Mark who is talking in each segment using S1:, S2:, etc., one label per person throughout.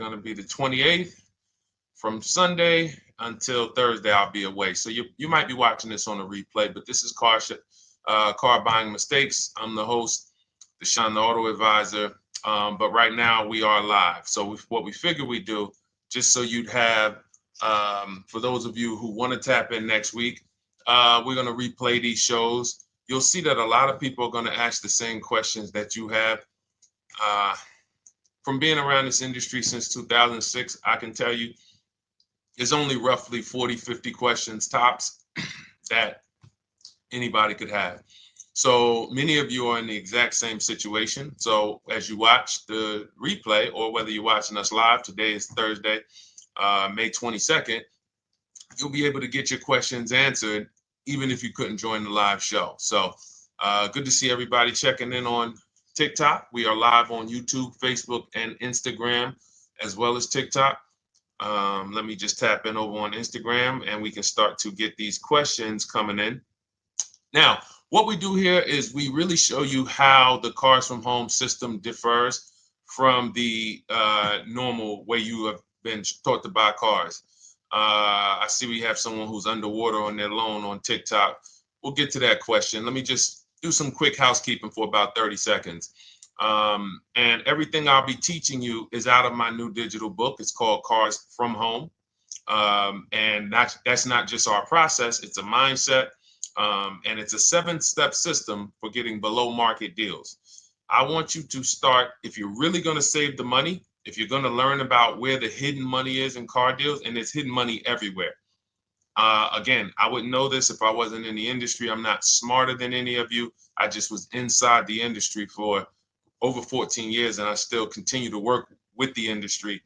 S1: going to be the 28th. From Sunday until Thursday, I'll be away. So you might be watching this on a replay, but this is Car Buying Mistakes. I'm the host, Deshone the Auto Advisor. But right now we are live. So what we figured we'd do, just so you'd have, for those of you who want to tap in next week, we're going to replay these shows. You'll see that a lot of people are going to ask the same questions that you have. From being around this industry since 2006, I can tell you, there's only roughly 40, 50 questions tops that anybody could have. So many of you are in the exact same situation. So as you watch the replay, or whether you're watching us live, today is Thursday, May 22nd, you'll be able to get your questions answered, even if you couldn't join the live show. So good to see everybody checking in on TikTok. We are live on YouTube, Facebook, and Instagram, as well as TikTok. Let me just tap in over on Instagram and we can start to get these questions coming in. Now, what we do here is we really show you how the Cars from Home system differs from the normal way you have been taught to buy cars. I see we have someone who's underwater on their loan on TikTok. We'll get to that question. Let me just do some quick housekeeping for about 30 seconds. And everything I'll be teaching you is out of my new digital book. It's called Cars from Home. And that's not just our process, it's a mindset. And it's a 7-step system for getting below market deals. I want you to start, if you're really going to save the money, if you're going to learn about where the hidden money is in car deals, and there's hidden money everywhere. Again, I wouldn't know this if I wasn't in the industry. I'm not smarter than any of you. I just was inside the industry for over 14 years, and I still continue to work with the industry,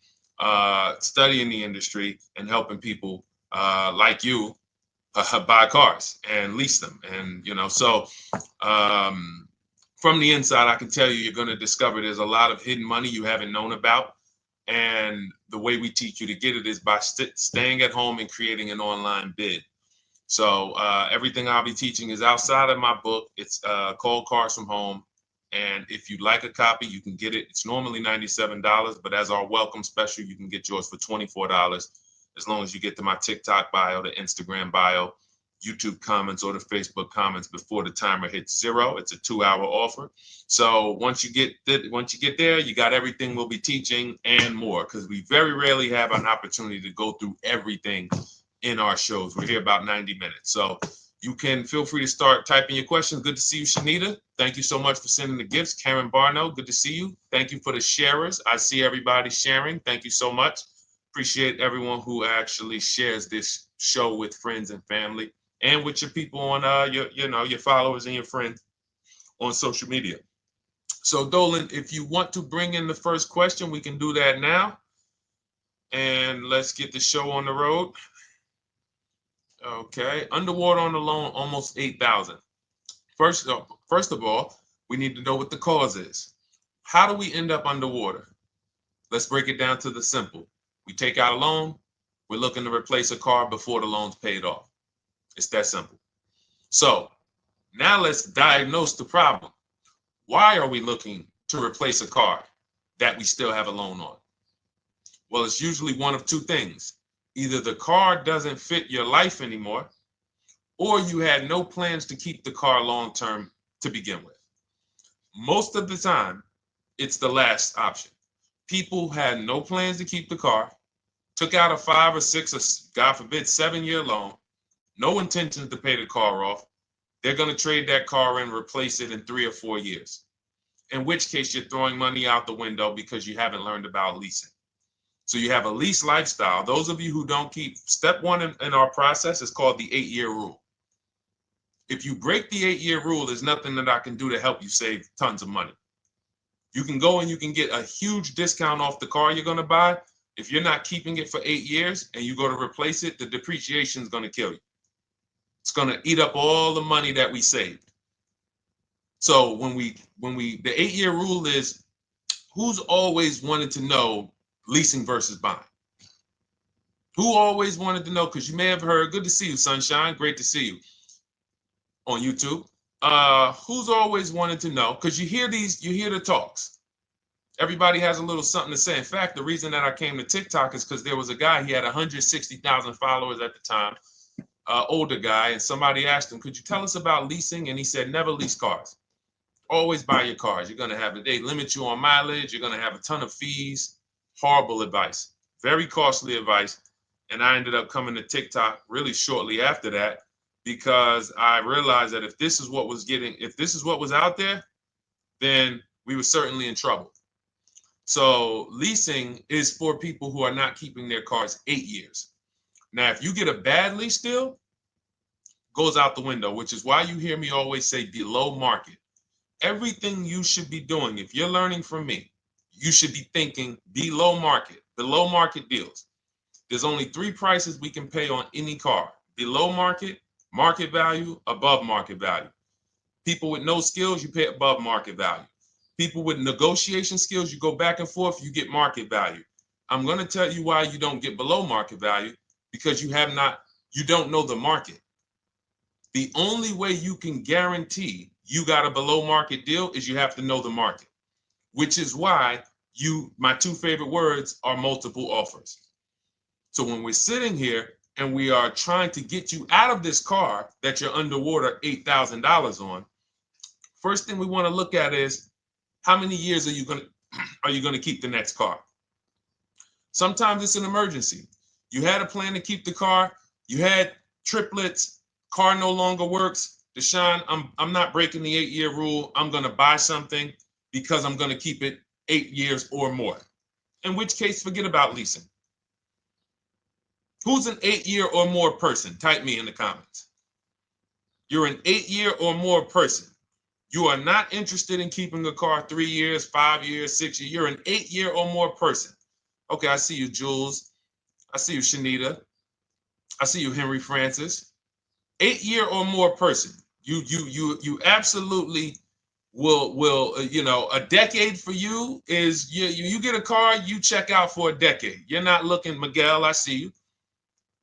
S1: studying the industry and helping people like you buy cars and lease them. And, so from the inside, I can tell you, you're going to discover there's a lot of hidden money you haven't known about. And the way we teach you to get it is by staying at home and creating an online bid. So everything I'll be teaching is outside of my book. It's called Cars from Home. And if you'd like a copy, you can get it. It's normally $97, but as our welcome special, you can get yours for $24, as long as you get to my TikTok bio, the Instagram bio, YouTube comments, or the Facebook comments before the timer hits 0. It's a 2-hour offer. So once you get there, you got everything we'll be teaching and more, because we very rarely have an opportunity to go through everything in our shows. We're here about 90 minutes. So you can feel free to start typing your questions. Good to see you, Shanita. Thank you so much for sending the gifts. Karen Barno, good to see you. Thank you for the sharers. I see everybody sharing. Thank you so much. Appreciate everyone who actually shares this show with friends and family, and with your people on your followers and your friends on social media. So Dolan, if you want to bring in the first question, we can do that now. And let's get the show on the road. Okay, underwater on the loan, almost 8,000. First of all, we need to know what the cause is. How do we end up underwater? Let's break it down to the simple. We take out a loan, we're looking to replace a car before the loan's paid off. It's that simple. So now let's diagnose the problem. Why are we looking to replace a car that we still have a loan on? Well, it's usually one of two things. Either the car doesn't fit your life anymore, or you had no plans to keep the car long-term to begin with. Most of the time, it's the last option. People had no plans to keep the car, took out a 5 or 6 or God forbid 7-year loan, no intentions to pay the car off. They're going to trade that car in, replace it in 3 or 4 years. In which case you're throwing money out the window because you haven't learned about leasing. So you have a lease lifestyle. Those of you who don't keep, step 1 in our process is called the 8-year rule. If you break the 8-year rule, there's nothing that I can do to help you save tons of money. You can go and you can get a huge discount off the car you're going to buy. If you're not keeping it for 8 years and you go to replace it, the depreciation is going to kill you. It's going to eat up all the money that we saved. So the 8-year rule is, who's always wanted to know leasing versus buying? Who always wanted to know? Because you may have heard, good to see you, Sunshine. Great to see you on YouTube. Who's always wanted to know? Because you hear the talks. Everybody has a little something to say. In fact, the reason that I came to TikTok is because there was a guy, he had 160,000 followers at the time, older guy, and somebody asked him, could you tell us about leasing? And he said, never lease cars. Always buy your cars. You're going to have they limit you on mileage. You're going to have a ton of fees. Horrible advice. Very costly advice. And I ended up coming to TikTok really shortly after that because I realized that if this is what was out there, then we were certainly in trouble. So leasing is for people who are not keeping their cars 8 years. Now, if you get a bad lease deal, goes out the window, which is why you hear me always say below market. Everything you should be doing, if you're learning from me, you should be thinking below market deals. There's only 3 prices we can pay on any car: below market, market value, above market value. People with no skills, you pay above market value. People with negotiation skills, you go back and forth, you get market value. I'm going to tell you why you don't get below market value, because you don't know the market. The only way you can guarantee you got a below market deal is you have to know the market, which is why my 2 favorite words are multiple offers. So when we're sitting here and we are trying to get you out of this car that you're underwater $8,000 on, first thing we want to look at is how many years are you going to keep the next car? Sometimes it's an emergency. You had a plan to keep the car, you had triplets, car no longer works. Deshone, I'm not breaking the 8-year rule. I'm going to buy something because I'm going to keep it 8 years or more. In which case, forget about leasing. Who's an 8-year or more person? Type me in the comments. You're an 8-year or more person. You are not interested in keeping a car 3 years, 5 years, 6 years. You're an 8-year or more person. Okay, I see you, Jules. I see you, Shanita. I see you, Henry Francis. 8-year or more person. You absolutely will a decade for you is you get a car, you check out for a decade. You're not looking, Miguel, I see you.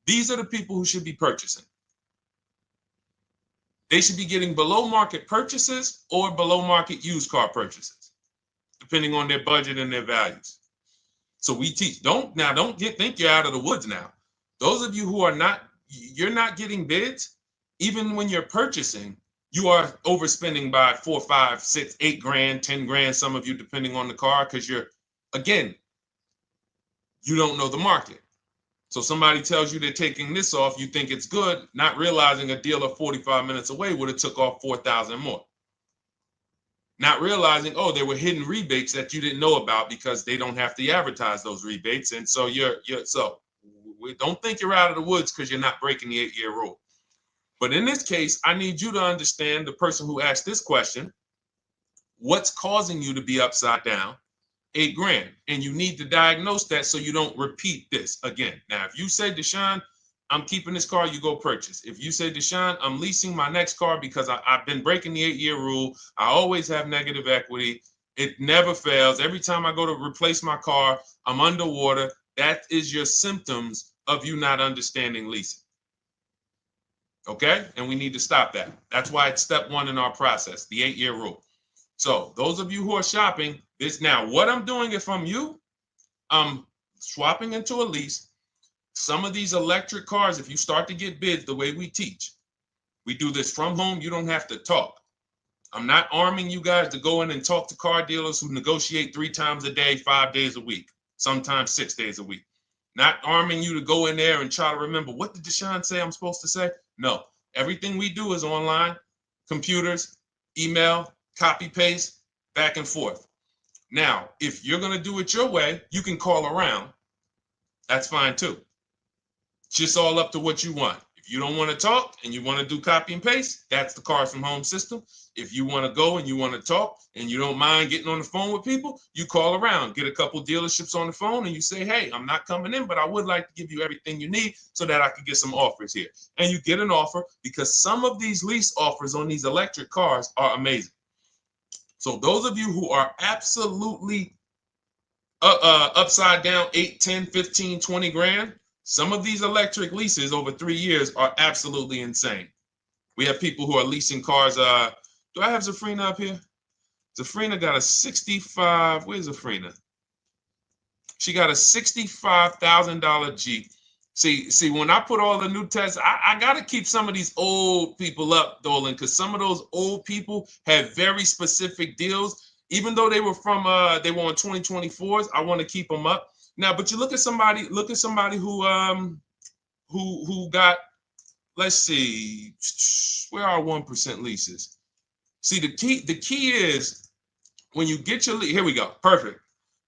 S1: These are the people who should be purchasing. They should be getting below market purchases or below market used car purchases, depending on their budget and their values. So we teach, think you're out of the woods now. Those of you who you're not getting bids, even when you're purchasing, you are overspending by 4, 5, 6, 8 grand, 10 grand, some of you, depending on the car, because you don't know the market. So somebody tells you they're taking this off, you think it's good, not realizing a dealer 45 minutes away would have took off 4,000 more. Not realizing, there were hidden rebates that you didn't know about because they don't have to advertise those rebates. And so we don't think you're out of the woods because you're not breaking the 8-year rule. But in this case, I need you to understand, the person who asked this question, what's causing you to be upside down 8 grand? And you need to diagnose that so you don't repeat this again. Now, if you say, Deshone, I'm keeping this car, you go purchase. If you say, Deshone, I'm leasing my next car because I've been breaking the 8-year rule, I always have negative equity, it never fails. Every time I go to replace my car, I'm underwater. That is your symptoms of you not understanding leasing. Okay? And we need to stop that. That's why it's step 1 in our process, the 8-year rule. So those of you who are shopping this now, what I'm doing, if I'm you, I'm swapping into a lease. Some of these electric cars, if you start to get bids the way we teach, we do this from home, you don't have to talk. I'm not arming you guys to go in and talk to car dealers who negotiate 3 times a day, 5 days a week, sometimes 6 days a week. Not arming you to go in there and try to remember, what did Deshone say I'm supposed to say? No, everything we do is online, computers, email, copy, paste, back and forth. Now, if you're going to do it your way, you can call around. That's fine too. It's just all up to what you want. If you don't want to talk and you want to do copy and paste, that's the Cars from Home system. If you want to go and you want to talk and you don't mind getting on the phone with people, you call around, get a couple dealerships on the phone, and you say, hey, I'm not coming in, but I would like to give you everything you need so that I can get some offers here. And you get an offer, because some of these lease offers on these electric cars are amazing. So those of you who are absolutely upside down 8, 10, 15, 20 grand, some of these electric leases over 3 years are absolutely insane. We have people who are leasing cars. Do I have Zafrina up here? Zafrina got a 65. Where's Zafrina? She got a $65,000 Jeep. See, when I put all the new tests, I got to keep some of these old people up, Dolan, because some of those old people have very specific deals. Even though they were on 2024s, I want to keep them up. Now, but you look at somebody who got, let's see, where are 1% leases? See, the key is when you get your lease, here we go, perfect.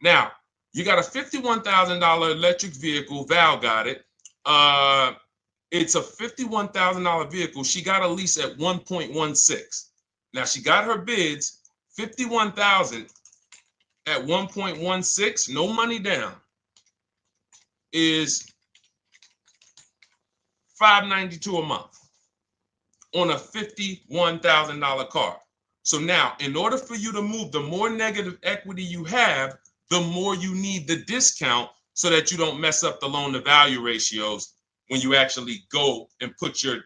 S1: Now, you got a $51,000 electric vehicle, Val got it. It's a $51,000 vehicle. She got a lease at 1.16. Now she got her bids, 51,000 at 1.16, no money down, is $592 a month on a $51,000 car. So now, in order for you to move, the more negative equity you have, the more you need the discount so that you don't mess up the loan to value ratios when you actually go and put your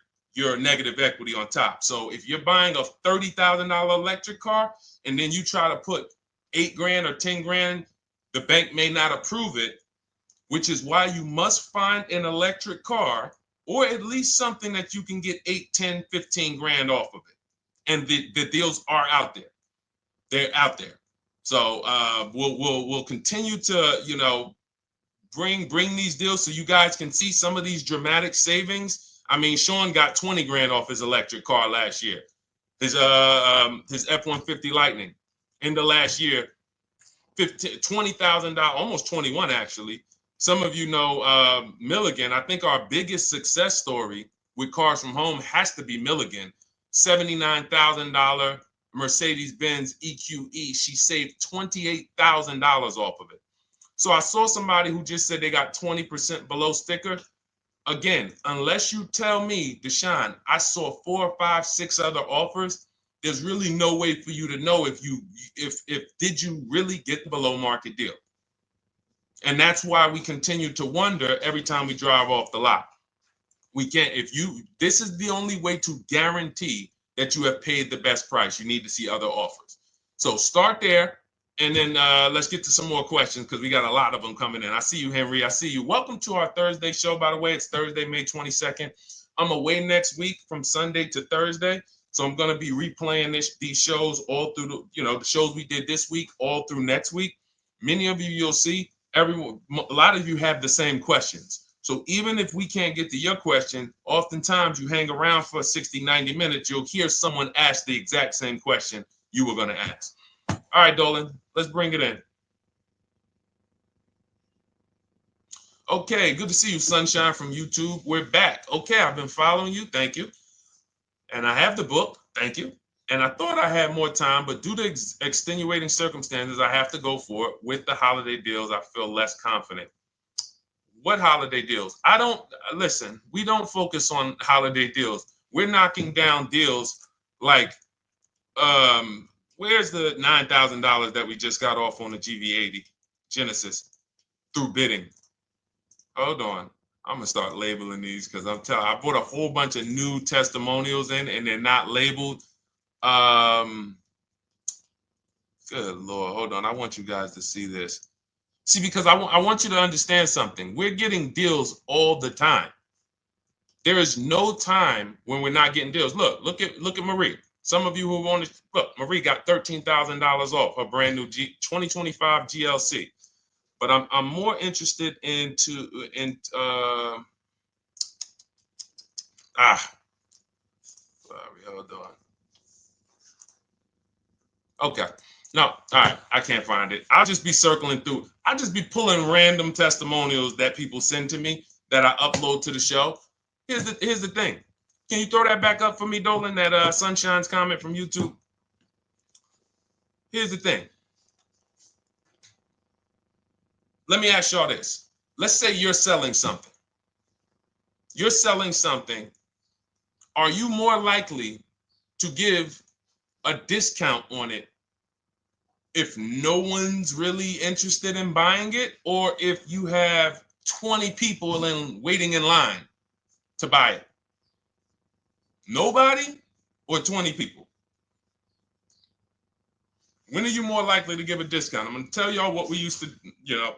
S1: negative equity on top. So if you're buying a $30,000 electric car and then you try to put $8,000 or $10,000, the bank may not approve it, which is why you must find an electric car or at least something that you can get 8, 10, 15 grand off of it. And the deals are out there. They're out there. So we'll continue to, bring these deals so you guys can see some of these dramatic savings. I mean, Sean got 20 grand off his electric car last year. His F-150 Lightning in the last year, $20,000, almost 21 actually. Some of you know Milligan. I think our biggest success story with Cars from Home has to be Milligan. $79,000 Mercedes-Benz EQE. She saved $28,000 off of it. So I saw somebody who just said they got 20% below sticker. Again, unless you tell me, Deshone, I saw 4, 5, 6 other offers, there's really no way for you to know if did you really get the below market deal. And that's why we continue to wonder every time we drive off the lot. We can't, this is the only way to guarantee that you have paid the best price. You need to see other offers. So start there. And then let's get to some more questions because we got a lot of them coming in. I see you, Henry. I see you. Welcome to our Thursday show, by the way. It's Thursday, May 22nd. I'm away next week from Sunday to Thursday. So I'm going to be replaying these shows all through, the shows we did this week, all through next week. Many of you, you'll see, a lot of you have the same questions. So even if we can't get to your question, oftentimes you hang around for 60, 90 minutes, you'll hear someone ask the exact same question you were going to ask. All right, Dolan, let's bring it in. Okay, good to see you, Sunshine from YouTube. We're back. Okay, I've been following you. Thank you. And I have the book. Thank you. And I thought I had more time, but due to extenuating circumstances, I have to go for it. With the holiday deals, I feel less confident. What holiday deals? Listen, we don't focus on holiday deals. We're knocking down deals like, where's the $9,000 that we just got off on the GV80 Genesis through bidding? Hold on. I'm going to start labeling these because I bought a whole bunch of new testimonials in and they're not labeled. Good Lord. Hold on. I want you guys to see this. See, because I want you to understand something. We're getting deals all the time. There is no time when we're not getting deals. Look at Marie. Some of you who want to look, Marie got $13,000 off her brand new 2025 GLC. But I'm more interested sorry, hold on. Okay. No, all right, I can't find it. I'll just be circling through. I'll just be pulling random testimonials that people send to me that I upload to the show. Here's the thing. Can you throw that back up for me, Dolan, that Sunshine's comment from YouTube? Here's the thing. Let me ask y'all this. Let's say you're selling something. You're selling something. Are you more likely to give a discount on it if no one's really interested in buying it, or if you have 20 people waiting in line to buy it? Nobody or 20 people? When are you more likely to give a discount? I'm going to tell y'all what we used to, I'm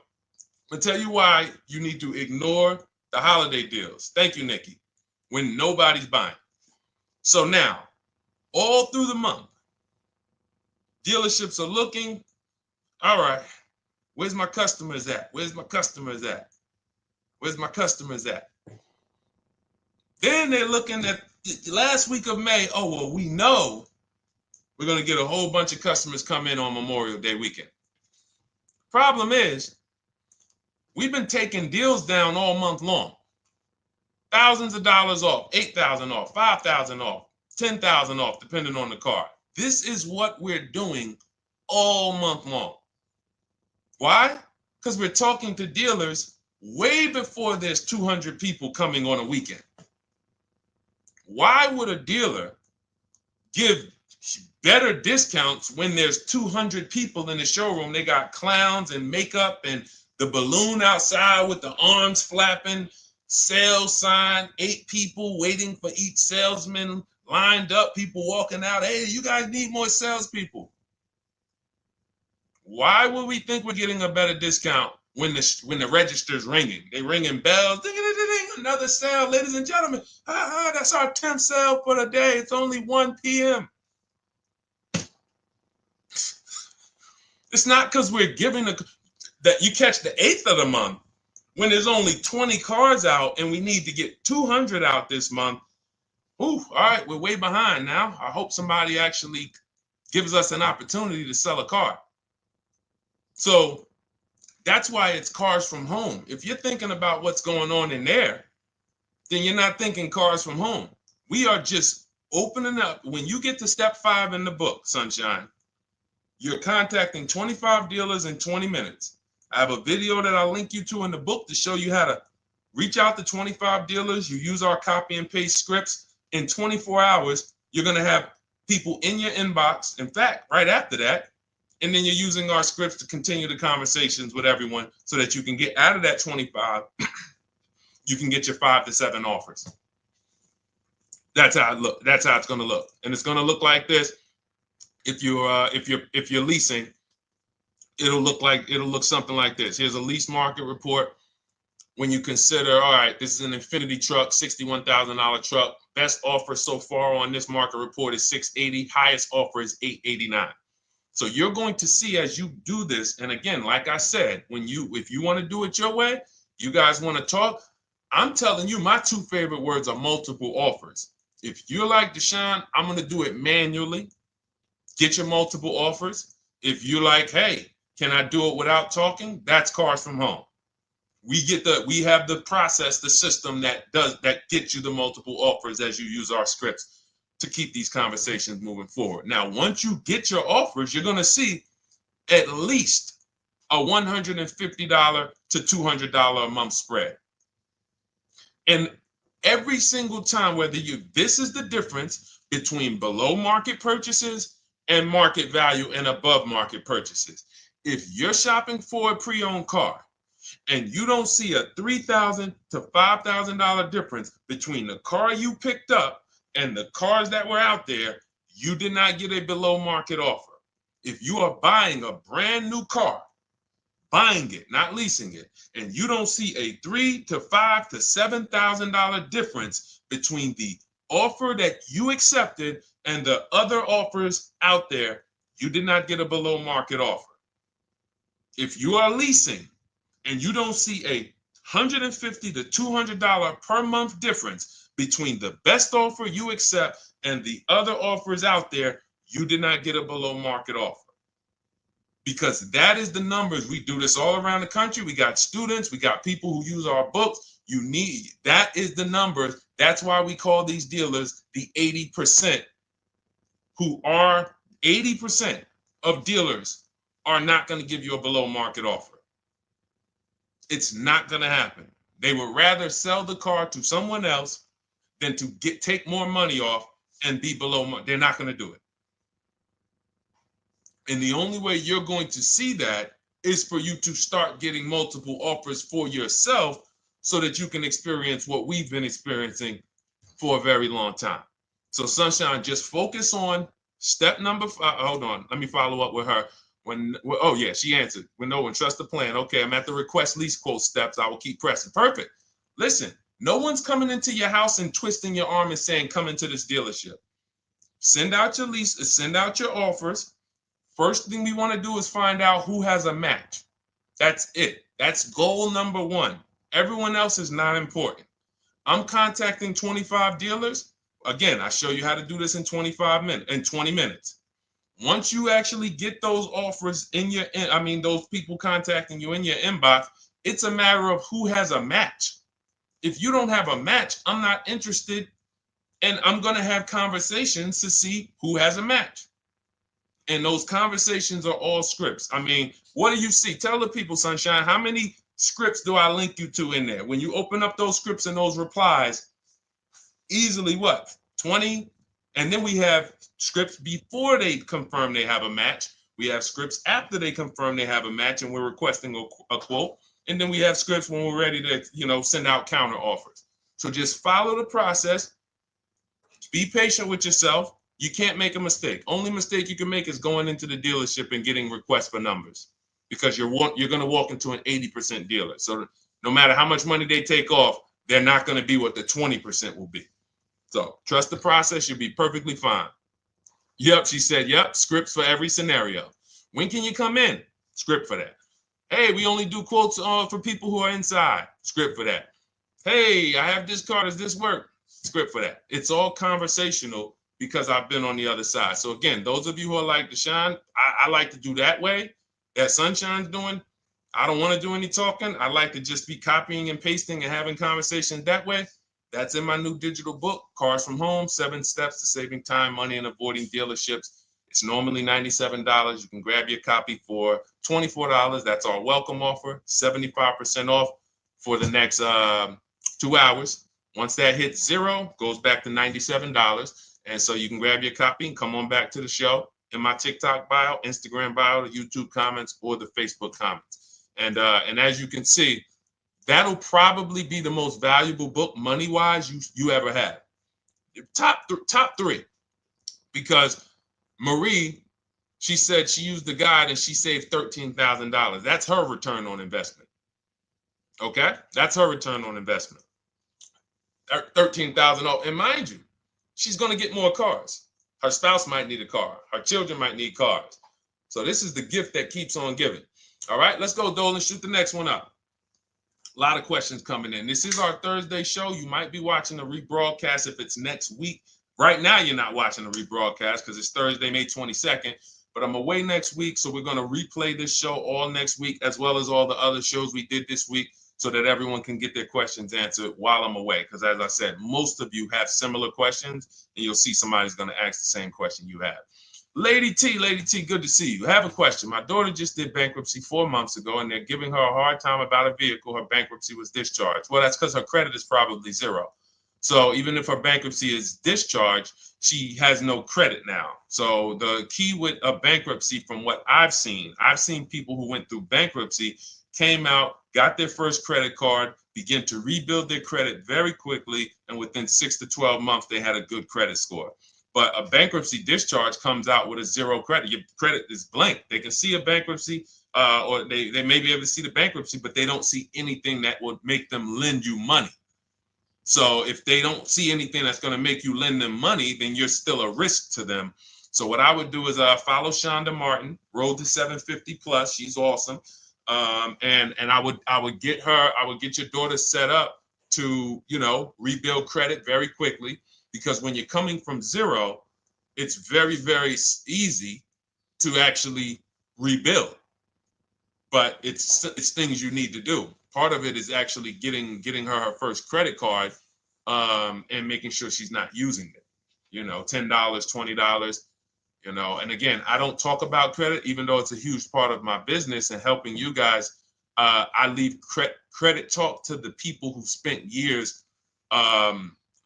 S1: going to tell you why you need to ignore the holiday deals. Thank you, Nikki. When nobody's buying. So now, all through the month, dealerships are looking, all right, where's my customers at? Where's my customers at? Where's my customers at? Then they're looking at the last week of May. Oh, well, we know we're going to get a whole bunch of customers come in on Memorial Day weekend. Problem is, we've been taking deals down all month long. Thousands of dollars off, 8,000 off, 5,000 off, 10,000 off, depending on the car. This is what we're doing all month long. Why? Because we're talking to dealers way before there's 200 people coming on a weekend. Why would a dealer give better discounts when there's 200 people in the showroom? They got clowns and makeup and the balloon outside with the arms flapping, sales sign, 8 people waiting for each salesman lined up, people walking out. Hey, you guys need more salespeople. Why would we think we're getting a better discount when the register's ringing? They ringing bells, ding, ding, ding, ding, another sale, ladies and gentlemen. That's our 10th sale for the day. It's only 1 p.m. It's not because we're giving that you catch the 8th of the month when there's only 20 cars out and we need to get 200 out this month. Ooh, all right, we're way behind now. I hope somebody actually gives us an opportunity to sell a car. So that's why it's cars from home. If you're thinking about what's going on in there, then you're not thinking cars from home. We are just opening up. When you get to step 5 in the book, Sunshine, you're contacting 25 dealers in 20 minutes. I have a video that I'll link you to in the book to show you how to reach out to 25 dealers. You use our copy and paste scripts. In 24 hours, you're going to have people in your inbox. In fact, right after that, and then you're using our scripts to continue the conversations with everyone so that you can get out of that 25, you can get your 5 to 7 offers. That's how it look. That's how it's going to look. And it's going to look like this. If you're leasing, it'll look something like this. Here's a lease market report. When you consider, all right, this is an Infinity truck, $61,000 truck. Best offer so far on this market report is $680. Highest offer is $889. So you're going to see as you do this, and again, like I said, if you want to do it your way, you guys want to talk, I'm telling you, my 2 favorite words are multiple offers. If you're like Deshone, I'm going to do it manually. Get your multiple offers. If you're like, hey, can I do it without talking? That's cars from home. We have the process, the system that gets you the multiple offers as you use our scripts to keep these conversations moving forward. Now, once you get your offers, you're going to see at least a $150 to $200 a month spread. And every single time, this is the difference between below market purchases and market value and above market purchases. If you're shopping for a pre-owned car and you don't see a $3,000 to $5,000 difference between the car you picked up and the cars that were out there, you did not get a below market offer. If you are buying a brand new car, buying it, not leasing it, and you don't see a $3,000 to $5,000 to $7,000 difference between the offer that you accepted and the other offers out there, you did not get a below market offer. If you are leasing and you don't see a $150 to $200 per month difference between the best offer you accept and the other offers out there, you did not get a below market offer. Because that is the numbers. We do this all around the country. We got students, we got people who use our books. That is the numbers. That's why we call these dealers the 80%, who are 80% of dealers are not going to give you a below market offer. It's not going to happen. They would rather sell the car to someone else than to take more money off and be below market. They're not going to do it. And the only way you're going to see that is for you to start getting multiple offers for yourself so that you can experience what we've been experiencing for a very long time. So Sunshine, just focus on Step number 5. Hold on. Let me follow up with her. Oh yeah, she answered. When trust the plan. Okay, I'm at the request lease quote steps. I will keep pressing. Perfect. Listen, no one's coming into your house and twisting your arm and saying, come into this dealership. Send out your lease, send out your offers. First thing we want to do is find out who has a match. That's it. That's goal number 1. Everyone else is not important. I'm contacting 25 dealers. Again, I show you how to do this in 20 minutes. Once you actually get those offers those people contacting you in your inbox, it's a matter of who has a match. If you don't have a match, I'm not interested, and I'm going to have conversations to see who has a match. And those conversations are all scripts. I mean, what do you see? Tell the people, Sunshine, how many scripts do I link you to in there? When you open up those scripts and those replies, easily what? 20? And then we have scripts before they confirm they have a match. We have scripts after they confirm they have a match and we're requesting a quote. And then we have scripts when we're ready to, send out counter offers. So just follow the process. Be patient with yourself. You can't make a mistake. Only mistake you can make is going into the dealership and getting requests for numbers, because you're going to walk into an 80% dealer. So no matter how much money they take off, they're not going to be what the 20% will be. So trust the process. You'll be perfectly fine. Yep, she said, yep, scripts for every scenario. When can you come in? Script for that. Hey, we only do quotes for people who are inside. Script for that. Hey, I have this car. Does this work? Script for that. It's all conversational because I've been on the other side. So again, those of you who are like Deshone, I like to do that way, that Sunshine's doing. I don't want to do any talking. I like to just be copying and pasting and having conversations that way. That's in my new digital book, Cars from Home, 7 Steps to Saving Time, Money, and Avoiding Dealerships. It's normally $97. You can grab your copy for $24. That's our welcome offer, 75% off for the next 2 hours. Once that hits 0, goes back to $97. And so you can grab your copy and come on back to the show in my TikTok bio, Instagram bio, the YouTube comments, or the Facebook comments. And as you can see, that'll probably be the most valuable book money-wise you ever had. Top 3. Because Marie, she said she used the guide and she saved $13,000. That's her return on investment. Okay? That's her return on investment. $13,000. And mind you, she's going to get more cars. Her spouse might need a car. Her children might need cars. So this is the gift that keeps on giving. All right, let's go, Dolan. Shoot the next one up. A lot of questions coming in. This is our Thursday show. You might be watching the rebroadcast if it's next week. Right now, you're not watching the rebroadcast because it's Thursday, May 22nd. But I'm away next week, so we're going to replay this show all next week, as well as all the other shows we did this week, so that everyone can get their questions answered while I'm away. Because as I said, most of you have similar questions, and you'll see somebody's going to ask the same question you have. Lady T, good to see you. I have a question. My daughter just did bankruptcy 4 months ago, and they're giving her a hard time about a vehicle. Her bankruptcy was discharged. Well, that's because her credit is probably 0. So even if her bankruptcy is discharged, she has no credit now. So the key with a bankruptcy, from what I've seen people who went through bankruptcy, came out, got their first credit card, began to rebuild their credit very quickly, and within 6 to 12 months, they had a good credit score. But a bankruptcy discharge comes out with a 0 credit. Your credit is blank. They can see a bankruptcy, or they may be able to see the bankruptcy, but they don't see anything that would make them lend you money. So if they don't see anything that's going to make you lend them money, then you're still a risk to them. So what I would do is follow Shonda Martin, Road to 750 Plus. She's awesome. And I would get your daughter set up to, rebuild credit very quickly, because when you're coming from 0, it's very, very easy to actually rebuild. But it's things you need to do. Part of it is actually getting her first credit card, and making sure she's not using it. $10, $20. And again, I don't talk about credit, even though it's a huge part of my business and helping you guys. I leave credit talk to the people who spent years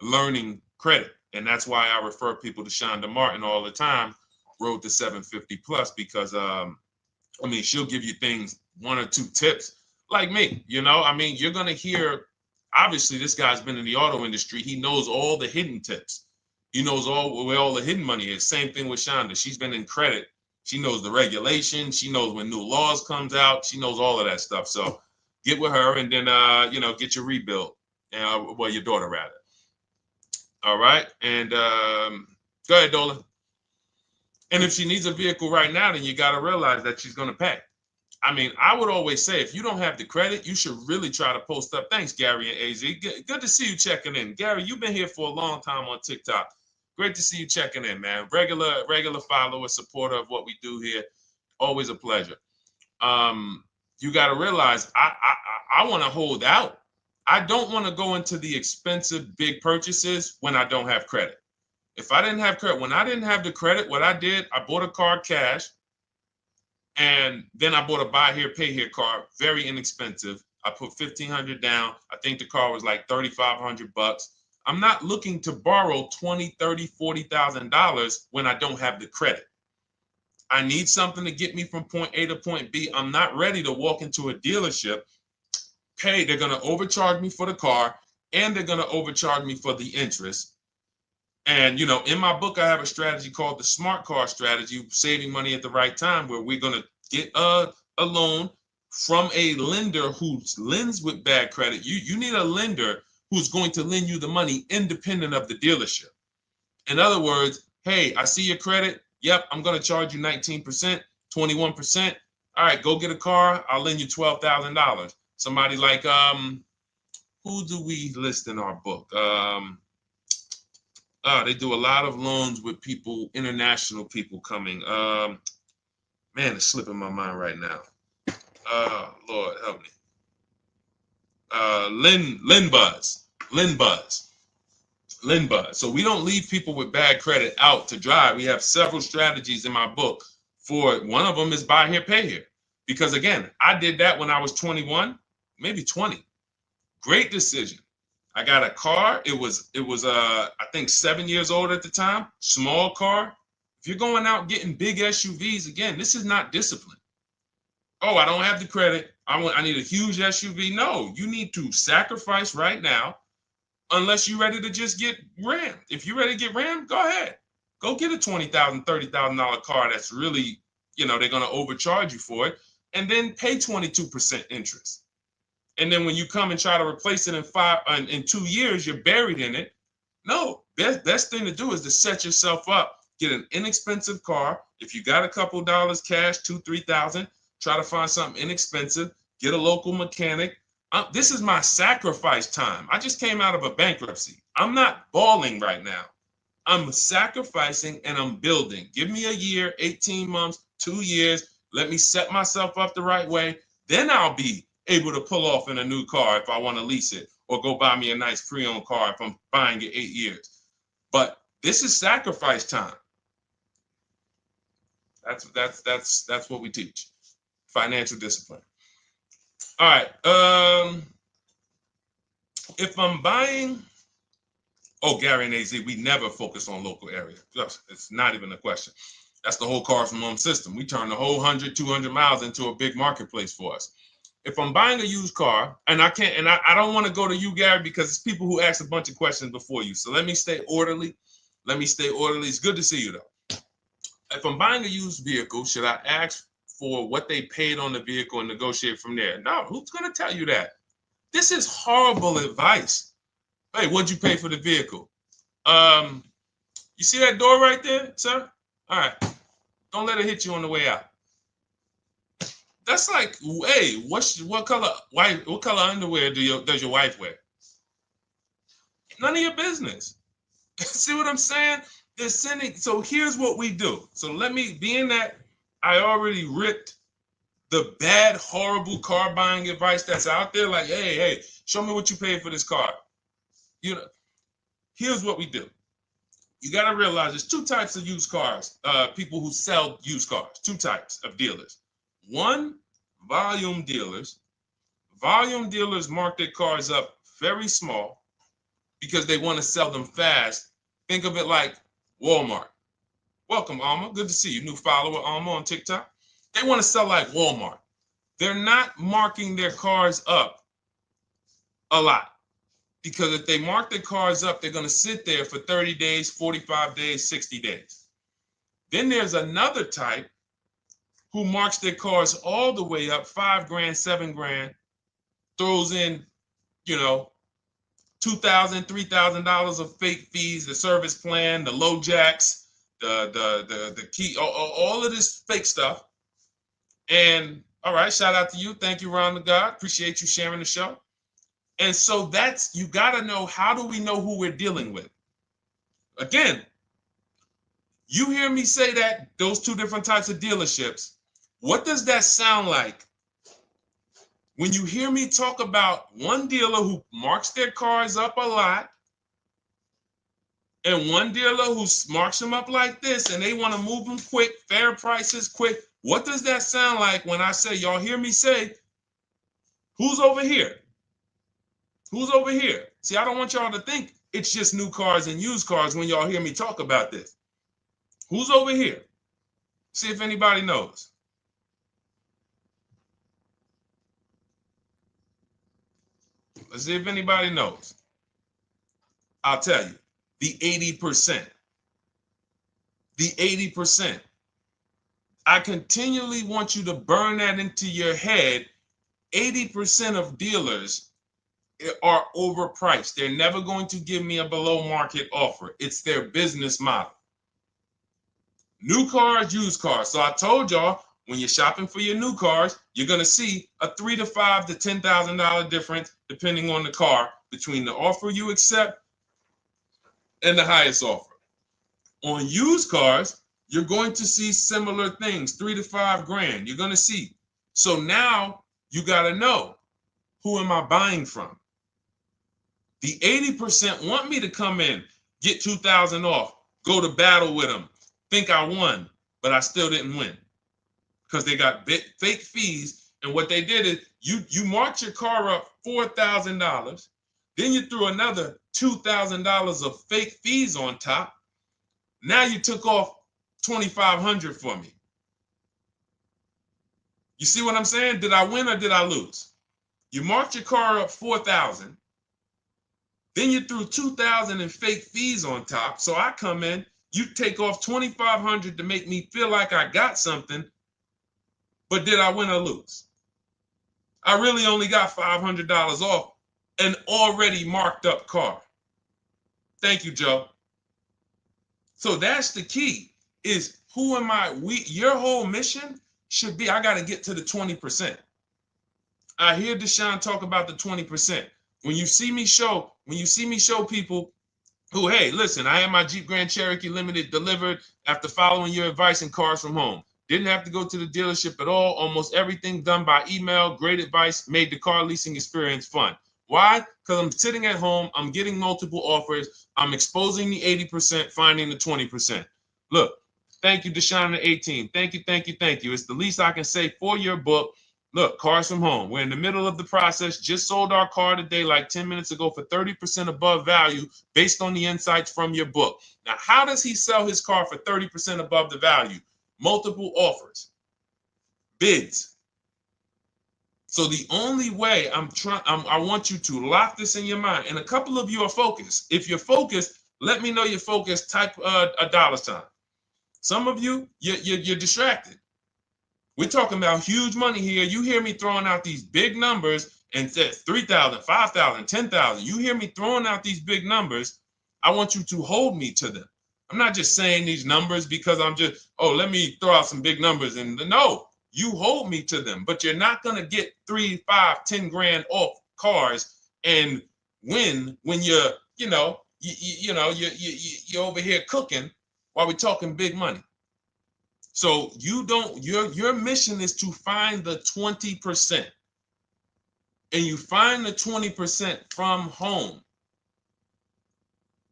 S1: learning credit. And that's why I refer people to Shonda Martin all the time, Road to 750 Plus, because she'll give you things, 1 or 2 tips, like me. You're going to hear, obviously, this guy's been in the auto industry. He knows all the hidden tips, He knows where all the hidden money is. Same thing with Shonda. She's been in credit. She knows the regulation. She knows when new laws comes out. She knows all of that stuff. So get with her and then, get your rebuild. Well, your daughter rather. All right. And go ahead, Dolan. And if she needs a vehicle right now, then you got to realize that she's going to pay. I mean, I would always say if you don't have the credit, you should really try to post up. Thanks, Gary and AZ. Good to see you checking in. Gary, you've been here for a long time on TikTok. Great to see you checking in, man. Regular follower, supporter of what we do here. Always a pleasure. You got to realize I want to hold out. I don't want to go into the expensive big purchases when I don't have credit. If I didn't have credit, when I didn't have the credit, what I did, I bought a car cash, and then I bought a buy here, pay here card, very inexpensive. I put $1,500 down. I think the car was like $3,500. I'm not looking to borrow $20,000, $30,000, $40,000 when I don't have the credit. I need something to get me from point A to point B. I'm not ready to walk into a dealership, pay. They're going to overcharge me for the car, and they're going to overcharge me for the interest. And, in my book, I have a strategy called the smart car strategy, saving money at the right time, where we're going to get a loan from a lender who lends with bad credit. You need a lender who's going to lend you the money independent of the dealership. In other words, hey, I see your credit. Yep, I'm going to charge you 19%, 21%. All right, go get a car. I'll lend you $12,000. Somebody like, who do we list in our book? They do a lot of loans with people, international people coming. Man, it's slipping my mind right now. Lord help me. Linbuzz. So we don't leave people with bad credit out to dry. We have several strategies in my book for it. One of them is buy here, pay here. Because again, I did that when I was 21, maybe 20. Great decision. I got a car. It was I think 7 years old at the time. Small car. If you're going out getting big SUVs, again, this is not discipline. Oh, I don't have the credit. I need a huge SUV. No, you need to sacrifice right now, unless you're ready to just get rammed. If you're ready to get rammed, go ahead. Go get a $20,000, $30,000 car that's really, they're going to overcharge you for it, and then pay 22% interest. And then when you come and try to replace it in 2 years, you're buried in it. No, best thing to do is to set yourself up. Get an inexpensive car. If you got a couple dollars cash, $2,000, $3,000, try to find something inexpensive. Get a local mechanic. This is my sacrifice time. I just came out of a bankruptcy. I'm not balling right now. I'm sacrificing and I'm building. Give me a year, 18 months, 2 years. Let me set myself up the right way. Then I'll be able to pull off in a new car if I want to lease it, or go buy me a nice pre-owned car if I'm buying it 8 years. But this is sacrifice time. That's what we teach. Financial discipline. All right. If I'm buying, Gary and AZ, we never focus on local area. It's not even a question. That's the whole car from home system. We turn the whole 100, 200 miles into a big marketplace for us. If I'm buying a used car, and I can't, and I don't want to go to you, Gary, because it's people who ask a bunch of questions before you. So let me stay orderly. It's good to see you, though. If I'm buying a used vehicle, should I ask for what they paid on the vehicle and negotiate from there? No, who's going to tell you that? This is horrible advice. Hey, what'd you pay for the vehicle? You see that door right there, sir? All right. Don't let it hit you on the way out. That's like, hey, what color underwear does your wife wear? None of your business. See what I'm saying? They're sending. So here's what we do. So let me, being that I already ripped the bad, horrible car buying advice that's out there, like, hey, show me what you paid for this car. Here's what we do. You got to realize there's two types of used cars, people who sell used cars, two types of dealers. One, volume dealers. Volume dealers mark their cars up very small because they want to sell them fast. Think of it like Walmart. Welcome, Alma. Good to see you. New follower, Alma, on TikTok. They want to sell like Walmart. They're not marking their cars up a lot. Because if they mark their cars up, they're going to sit there for 30 days, 45 days, 60 days. Then there's another type who marks their cars all the way up, 5 grand, 7 grand, throws in, you know, $2,000, $3,000 of fake fees, the service plan, the low jacks, the key, all of this fake stuff. And all right, shout out to you. Thank you, Ron the God. Appreciate you sharing the show. And so that's, you got to know, how do we know who we're dealing with? Again, you hear me say that, those two different types of dealerships. What does that sound like when you hear me talk about one dealer who marks their cars up a lot and one dealer who marks them up like this and they want to move them quick, fair prices, quick? What does that sound like when I say, y'all hear me say, who's over here? Who's over here? See, I don't want y'all to think it's just new cars and used cars when y'all hear me talk about this. Who's over here? See if anybody knows. Let's see if anybody knows. I'll tell you, the 80%. The 80%. I continually want you to burn that into your head. 80% of dealers are overpriced. They're never going to give me a below market offer. It's their business model. New cars, used cars. So I told y'all, when you're shopping for your new cars, you're going to see a $3,000 to $5,000 to $10,000 difference, depending on the car, between the offer you accept and the highest offer. On used cars, you're going to see similar things, 3 to 5 grand. You're going to see. So now you got to know, who am I buying from? The 80% want me to come in, get 2,000 off, go to battle with them, think I won, but I still didn't win because they got fake fees. And what they did is you marked your car up $4,000, then you threw another $2,000 of fake fees on top. Now you took off $2,500 for me. You see what I'm saying? Did I win or did I lose? You marked your car up $4,000. Then you threw $2,000 in fake fees on top. So I come in, you take off $2,500 to make me feel like I got something. But did I win or lose? I really only got $500 off an already marked up car. Thank you, Joe. So that's the key, is who am I? Your whole mission should be, I got to get to the 20%. I hear Deshone talk about the 20%. When you see me show people who, hey, listen, I had my Jeep Grand Cherokee Limited delivered after following your advice and cars from home. Didn't have to go to the dealership at all. Almost everything done by email. Great advice. Made the car leasing experience fun. Why? Because I'm sitting at home. I'm getting multiple offers. I'm exposing the 80%, finding the 20%. Look, thank you, Deshone the 18. Thank you, thank you, thank you. It's the least I can say for your book. Look, cars from home. We're in the middle of the process. Just sold our car today, like 10 minutes ago, for 30% above value based on the insights from your book. Now, how does he sell his car for 30% above the value? Multiple offers, bids. So the only way I want you to lock this in your mind. And a couple of you are focused. If you're focused, let me know you're focused. Type a $sign. Some of you, you're distracted. We're talking about huge money here. You hear me throwing out these big numbers and said 3,000, 5,000, 10,000. You hear me throwing out these big numbers. I want you to hold me to them. I'm not just saying these numbers because I'm just, let me throw out some big numbers. And no, you hold me to them, but you're not going to get 3, 5, 10 grand off cars and win when you're over here cooking while we're talking big money. So your mission is to find the 20%. And you find the 20% from home.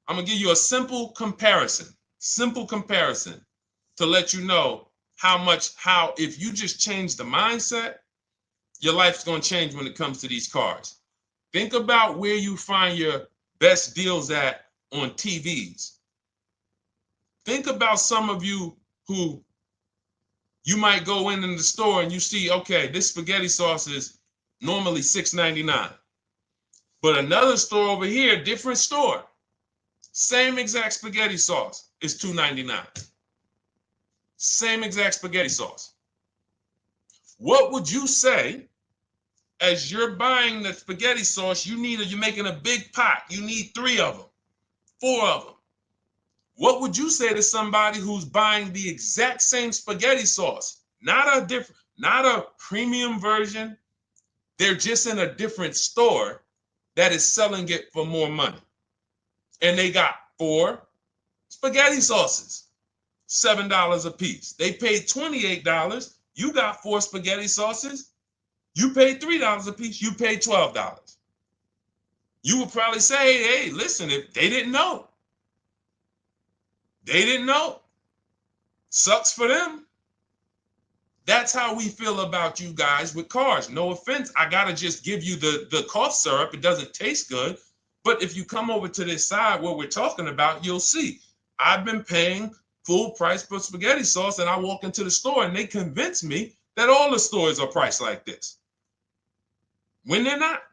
S1: I'm going to give you a simple comparison to let you know how if you just change the mindset, your life's going to change when it comes to these cars. Think about where you find your best deals at on TVs. Think about some of you who you might go in the store and you see, okay, this spaghetti sauce is normally $6.99. But another store over here, different store, same exact spaghetti sauce is $2.99. Same exact spaghetti sauce. What would you say as you're buying the spaghetti sauce? You're making a big pot. You need 3 of them, 4 of them. What would you say to somebody who's buying the exact same spaghetti sauce? Not a premium version. They're just in a different store that is selling it for more money. And they got 4 spaghetti sauces, $7 a piece. They paid $28. You got 4 spaghetti sauces. You paid $3 a piece. You paid $12. You would probably say, hey, listen, if they didn't know. They didn't know. Sucks for them. That's how we feel about you guys with cars. No offense. I got to just give you the cough syrup. It doesn't taste good. But if you come over to this side where we're talking about, you'll see. I've been paying full price for spaghetti sauce, and I walk into the store and they convince me that all the stores are priced like this, when they're not.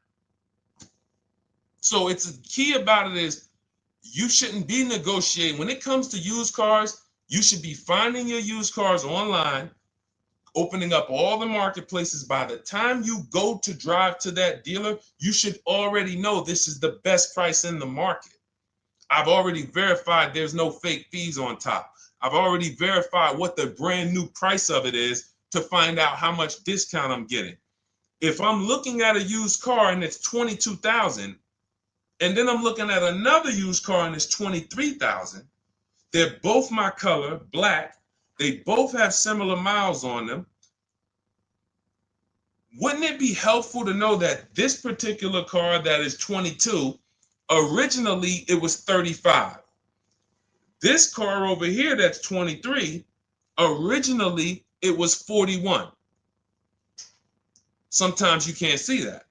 S1: So it's the key about it is you shouldn't be negotiating. When it comes to used cars, you should be finding your used cars online, opening up all the marketplaces. By the time you go to drive to that dealer, you should already know this is the best price in the market. I've already verified there's no fake fees on top. I've already verified what the brand new price of it is to find out how much discount I'm getting. If I'm looking at a used car and it's $22,000, and then I'm looking at another used car and it's $23,000, they're both my color, black. They both have similar miles on them. Wouldn't it be helpful to know that this particular car that is 22, originally it was 35. This car over here that's 23, originally it was 41. Sometimes you can't see that.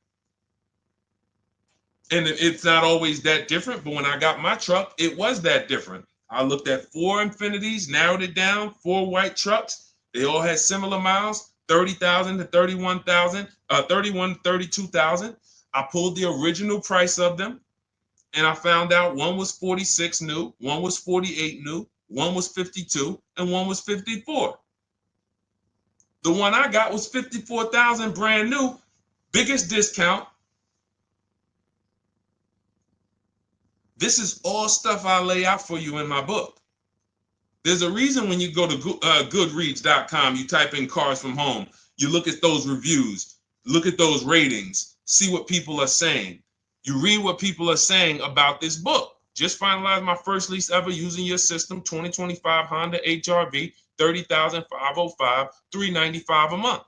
S1: And it's not always that different, but when I got my truck, it was that different. I looked at 4 Infinities, narrowed it down, 4 white trucks. They all had similar miles, 30,000 to 31,000, 31 to 32,000. I pulled the original price of them, and I found out one was 46 new, one was 48 new, one was 52, and one was 54. The one I got was 54,000 brand new, biggest discount. This is all stuff I lay out for you in my book. There's a reason when you go to Goodreads.com, you type in cars from home, you look at those reviews, look at those ratings, see what people are saying. You read what people are saying about this book. Just finalized my first lease ever using your system, 2025 Honda HR-V, 30,505, $395 a month.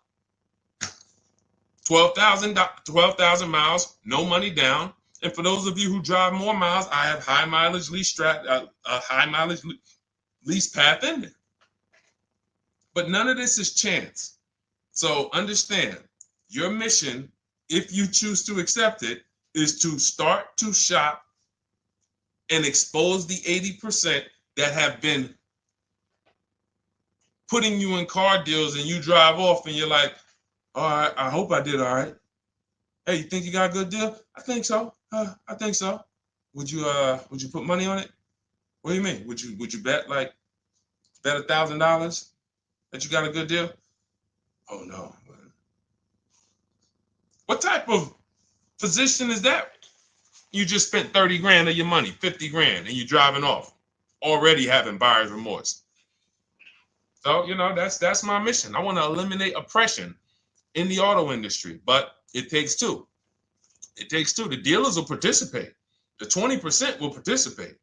S1: 12,000 miles, no money down. And for those of you who drive more miles, I have high mileage lease lease path in there. But none of this is chance. So understand, your mission, if you choose to accept it, is to start to shop and expose the 80% that have been putting you in car deals, and you drive off and you're like, all right, I hope I did all right. Hey, you think you got a good deal? I think so. I think so. Would you put money on it? What do you mean? Would you bet $1,000 that you got a good deal? Oh no. What type of position is that? You just spent 30 grand of your money, 50 grand, and you're driving off, already having buyer's remorse. So, that's my mission. I want to eliminate oppression in the auto industry, but it takes two. It takes two. The dealers will participate. The 20% will participate.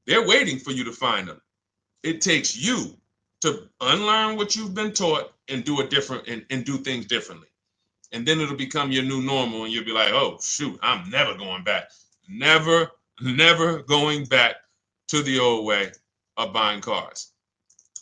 S1: They're waiting for you to find them. It takes you to unlearn what you've been taught and do it different and do things differently. And then it'll become your new normal, and you'll be like, oh, shoot, I'm never going back. Never going back to the old way of buying cars.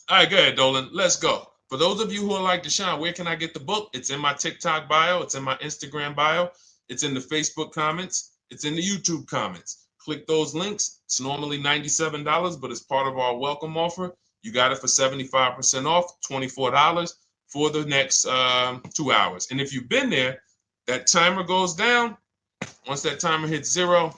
S1: All right, go ahead, Dolan. Let's go. For those of you who are like Deshone, where can I get the book? It's in my TikTok bio. It's in my Instagram bio. It's in the Facebook comments. It's in the YouTube comments. Click those links. It's normally $97, but it's part of our welcome offer. You got it for 75% off, $24 for the next 2 hours. And if you've been there, that timer goes down. Once that timer hits 0,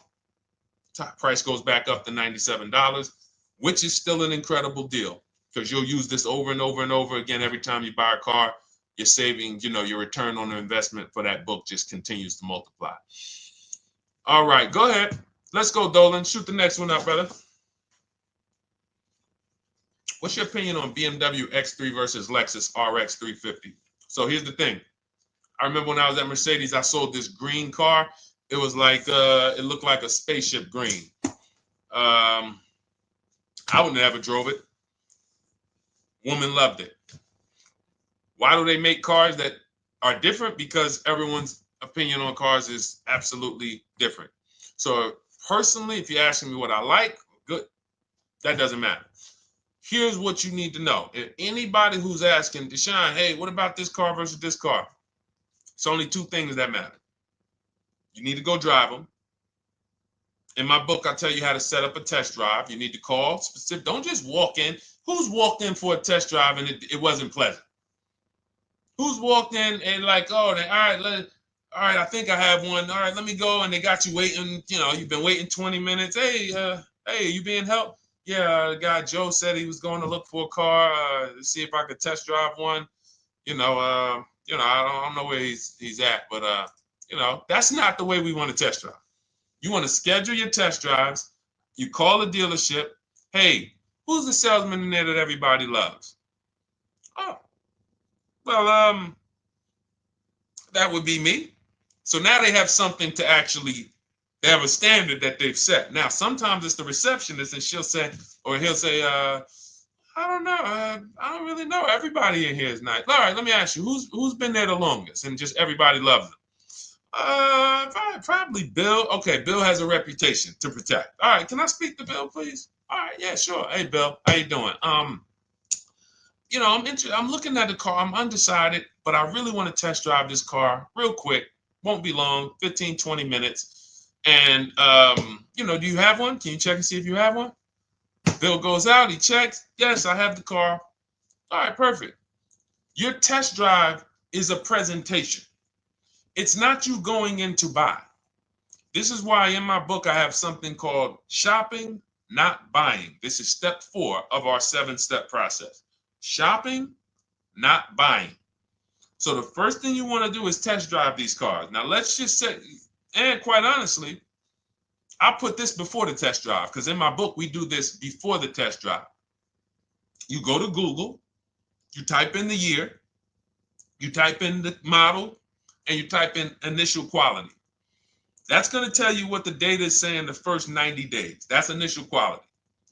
S1: top price goes back up to $97, which is still an incredible deal because you'll use this over and over and over again every time you buy a car. You're saving, your return on the investment for that book just continues to multiply. All right, go ahead. Let's go, Dolan. Shoot the next one up, brother. What's your opinion on BMW X3 versus Lexus RX 350? So here's the thing. I remember when I was at Mercedes, I sold this green car. It was like, it looked like a spaceship green. I would never drove it. Woman loved it. Why do they make cars that are different? Because everyone's opinion on cars is absolutely different. So personally, if you're asking me what I like, good, that doesn't matter. Here's what you need to know. If anybody who's asking, Deshone, hey, what about this car versus this car? It's only two things that matter. You need to go drive them. In my book, I tell you how to set up a test drive. You need to call specific. Don't just walk in. Who's walked in for a test drive and it wasn't pleasant? Who's walked in and like, oh, all right, I think I have one. All right, let me go. And they got you waiting. You've been waiting 20 minutes. Hey, you being helped? Yeah, the guy Joe said he was going to look for a car to see if I could test drive one. I don't know where he's at, but that's not the way we want to test drive. You want to schedule your test drives. You call the dealership. Hey, who's the salesman in there that everybody loves? Oh, well, that would be me. So now they have something to actually, they have a standard that they've set. Now, sometimes it's the receptionist and he'll say, I don't know. I don't really know. Everybody in here is nice. All right, let me ask you, who's been there the longest? And just everybody loves them. Probably Bill. Okay, Bill has a reputation to protect. All right, can I speak to Bill, please? All right, yeah, sure. Hey, Bill, how you doing? I'm looking at the car. I'm undecided, but I really want to test drive this car real quick. Won't be long, 15, 20 minutes. And do you have one? Can you check and see if you have one? Bill goes out, he checks. Yes, I have the car. All right, perfect. Your test drive is a presentation. It's not you going in to buy. This is why in my book I have something called shopping, not buying. This is step 4 of our 7-step process. Shopping, not buying. So the first thing you want to do is test drive these cars. Now let's just say, and quite honestly, I put this before the test drive because in my book we do this before the test drive. You go to Google, you type in the year, you type in the model, and you type in initial quality. That's going to tell you what the data is saying the first 90 days. That's initial quality.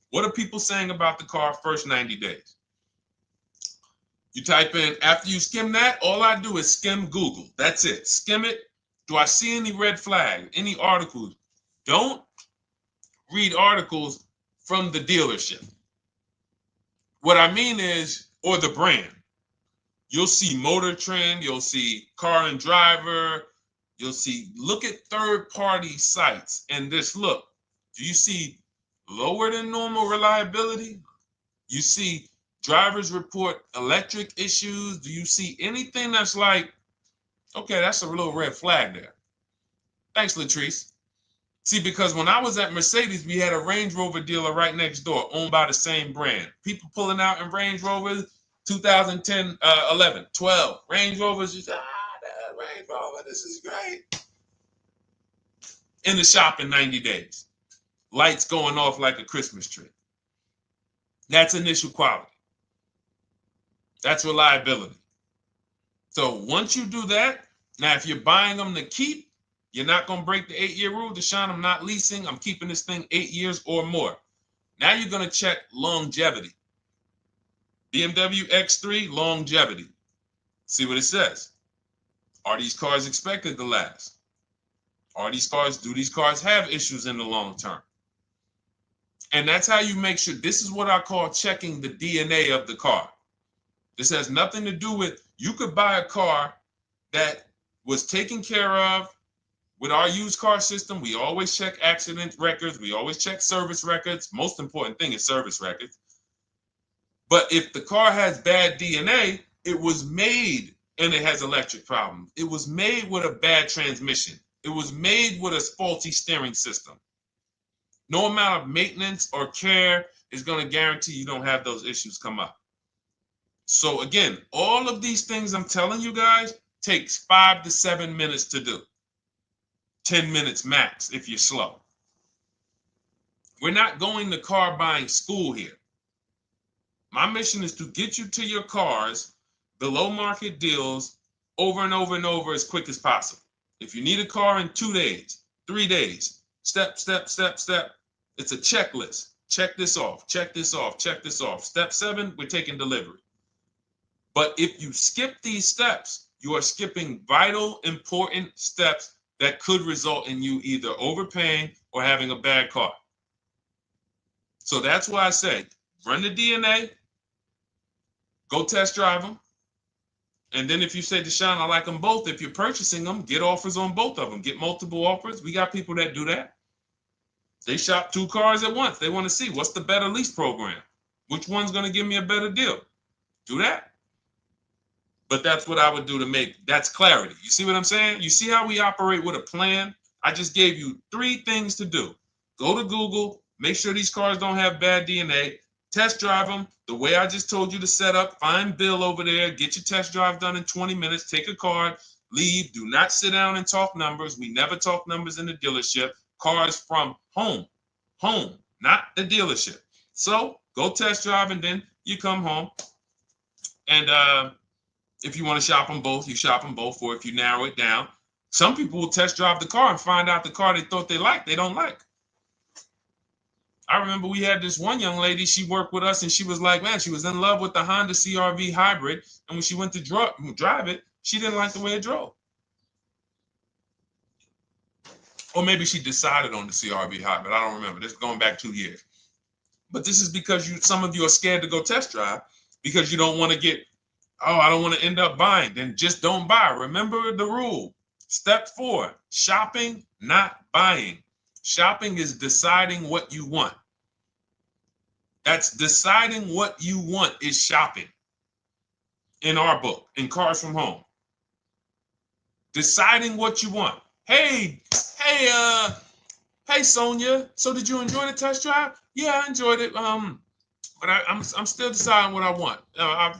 S1: What are people saying about the car first 90 days? You type in, after you skim that, all I do is skim Google. That's it. Skim it. Do I see any red flags, any articles? Don't read articles from the dealership. What I mean is, or the brand. You'll see Motor Trend, you'll see Car and Driver, look at third-party sites and just look. Do you see lower than normal reliability? You see drivers report electric issues? Do you see anything that's like, okay, that's a little red flag there? Thanks, Latrice. See, because when I was at Mercedes, we had a Range Rover dealer right next door owned by the same brand. People pulling out in Range Rovers, 2010, 11, 12. Range Rovers, just, that Range Rover, this is great. In the shop in 90 days. Lights going off like a Christmas tree. That's initial quality. That's reliability. So once you do that, now if you're buying them to keep, you're not going to break the 8-year rule. Deshone, I'm not leasing. I'm keeping this thing 8 years or more. Now you're going to check longevity. BMW X3, longevity. See what it says. Are these cars expected to last? Do these cars have issues in the long term? And that's how you make sure. This is what I call checking the DNA of the car. This has nothing to do with, you could buy a car that was taken care of with our used car system. We always check accident records. We always check service records. Most important thing is service records. But if the car has bad DNA, it was made and it has electric problems. It was made with a bad transmission. It was made with a faulty steering system. No amount of maintenance or care is going to guarantee you don't have those issues come up. So again, all of these things I'm telling you guys takes 5 to 7 minutes to do. 10 minutes max if you're slow. We're not going to car buying school here. My mission is to get you to your cars below market deals over and over and over as quick as possible. If you need a car in 2 days, 3 days, step, step, step, step. It's a checklist. Check this off, check this off, check this off. Step 7, we're taking delivery. But if you skip these steps, you are skipping vital, important steps that could result in you either overpaying or having a bad car. So that's why I say, run the DNA, go test drive them. And then if you say, Deshone, I like them both, if you're purchasing them, get offers on both of them. Get multiple offers. We got people that do that. They shop 2 cars at once. They want to see what's the better lease program. Which one's going to give me a better deal? Do that. But that's what I would do to make, that's clarity. You see what I'm saying? You see how we operate with a plan? I just gave you 3 things to do. Go to Google, make sure these cars don't have bad DNA, test drive them the way I just told you to set up, find Bill over there, get your test drive done in 20 minutes, take a card, leave, do not sit down and talk numbers. We never talk numbers in the dealership. Cars from home, not the dealership. So go test drive and then you come home. And if you want to shop them both, you shop them both. Or if you narrow it down, some people will test drive the car and find out the car they thought they liked, they don't like. I remember we had this one young lady, she worked with us and she was like, man, she was in love with the Honda CR-V hybrid. And when she went to drive it, she didn't like the way it drove. Or maybe she decided on the CR-V hybrid. I don't remember. This is going back 2 years. But this is because some of you are scared to go test drive because you don't want to get, oh, I don't want to end up buying. Then just don't buy. Remember the rule. Step 4, shopping, not buying. Shopping is deciding what you want. That's deciding what you want is shopping in our book, in Cars from Home. Deciding what you want. Hey, Sonia. So did you enjoy the test drive? Yeah, I enjoyed it. But I'm still deciding what I want.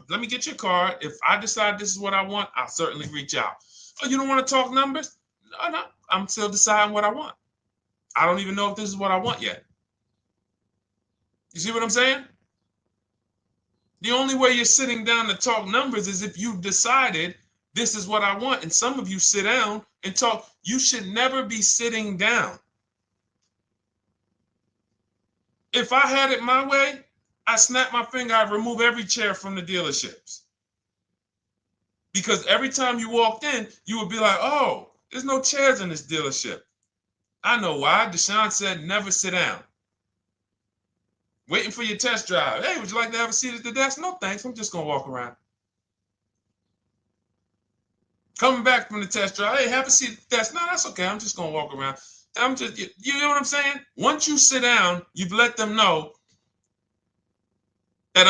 S1: Let me get your card. If I decide this is what I want, I'll certainly reach out. Oh, you don't want to talk numbers? No, I'm still deciding what I want. I don't even know if this is what I want yet. You see what I'm saying? The only way you're sitting down to talk numbers is if you've decided this is what I want. And some of you sit down and talk. You should never be sitting down. If I had it my way, I snap my finger, I'd remove every chair from the dealerships. Because every time you walked in, you would be like, oh, there's no chairs in this dealership. I know why. Deshone said never sit down. Waiting for your test drive. Hey, would you like to have a seat at the desk? No, thanks. I'm just going to walk around. Coming back from the test drive. Hey, have a seat at the desk. No, that's okay. I'm just going to walk around. You know what I'm saying? Once you sit down, you've let them know that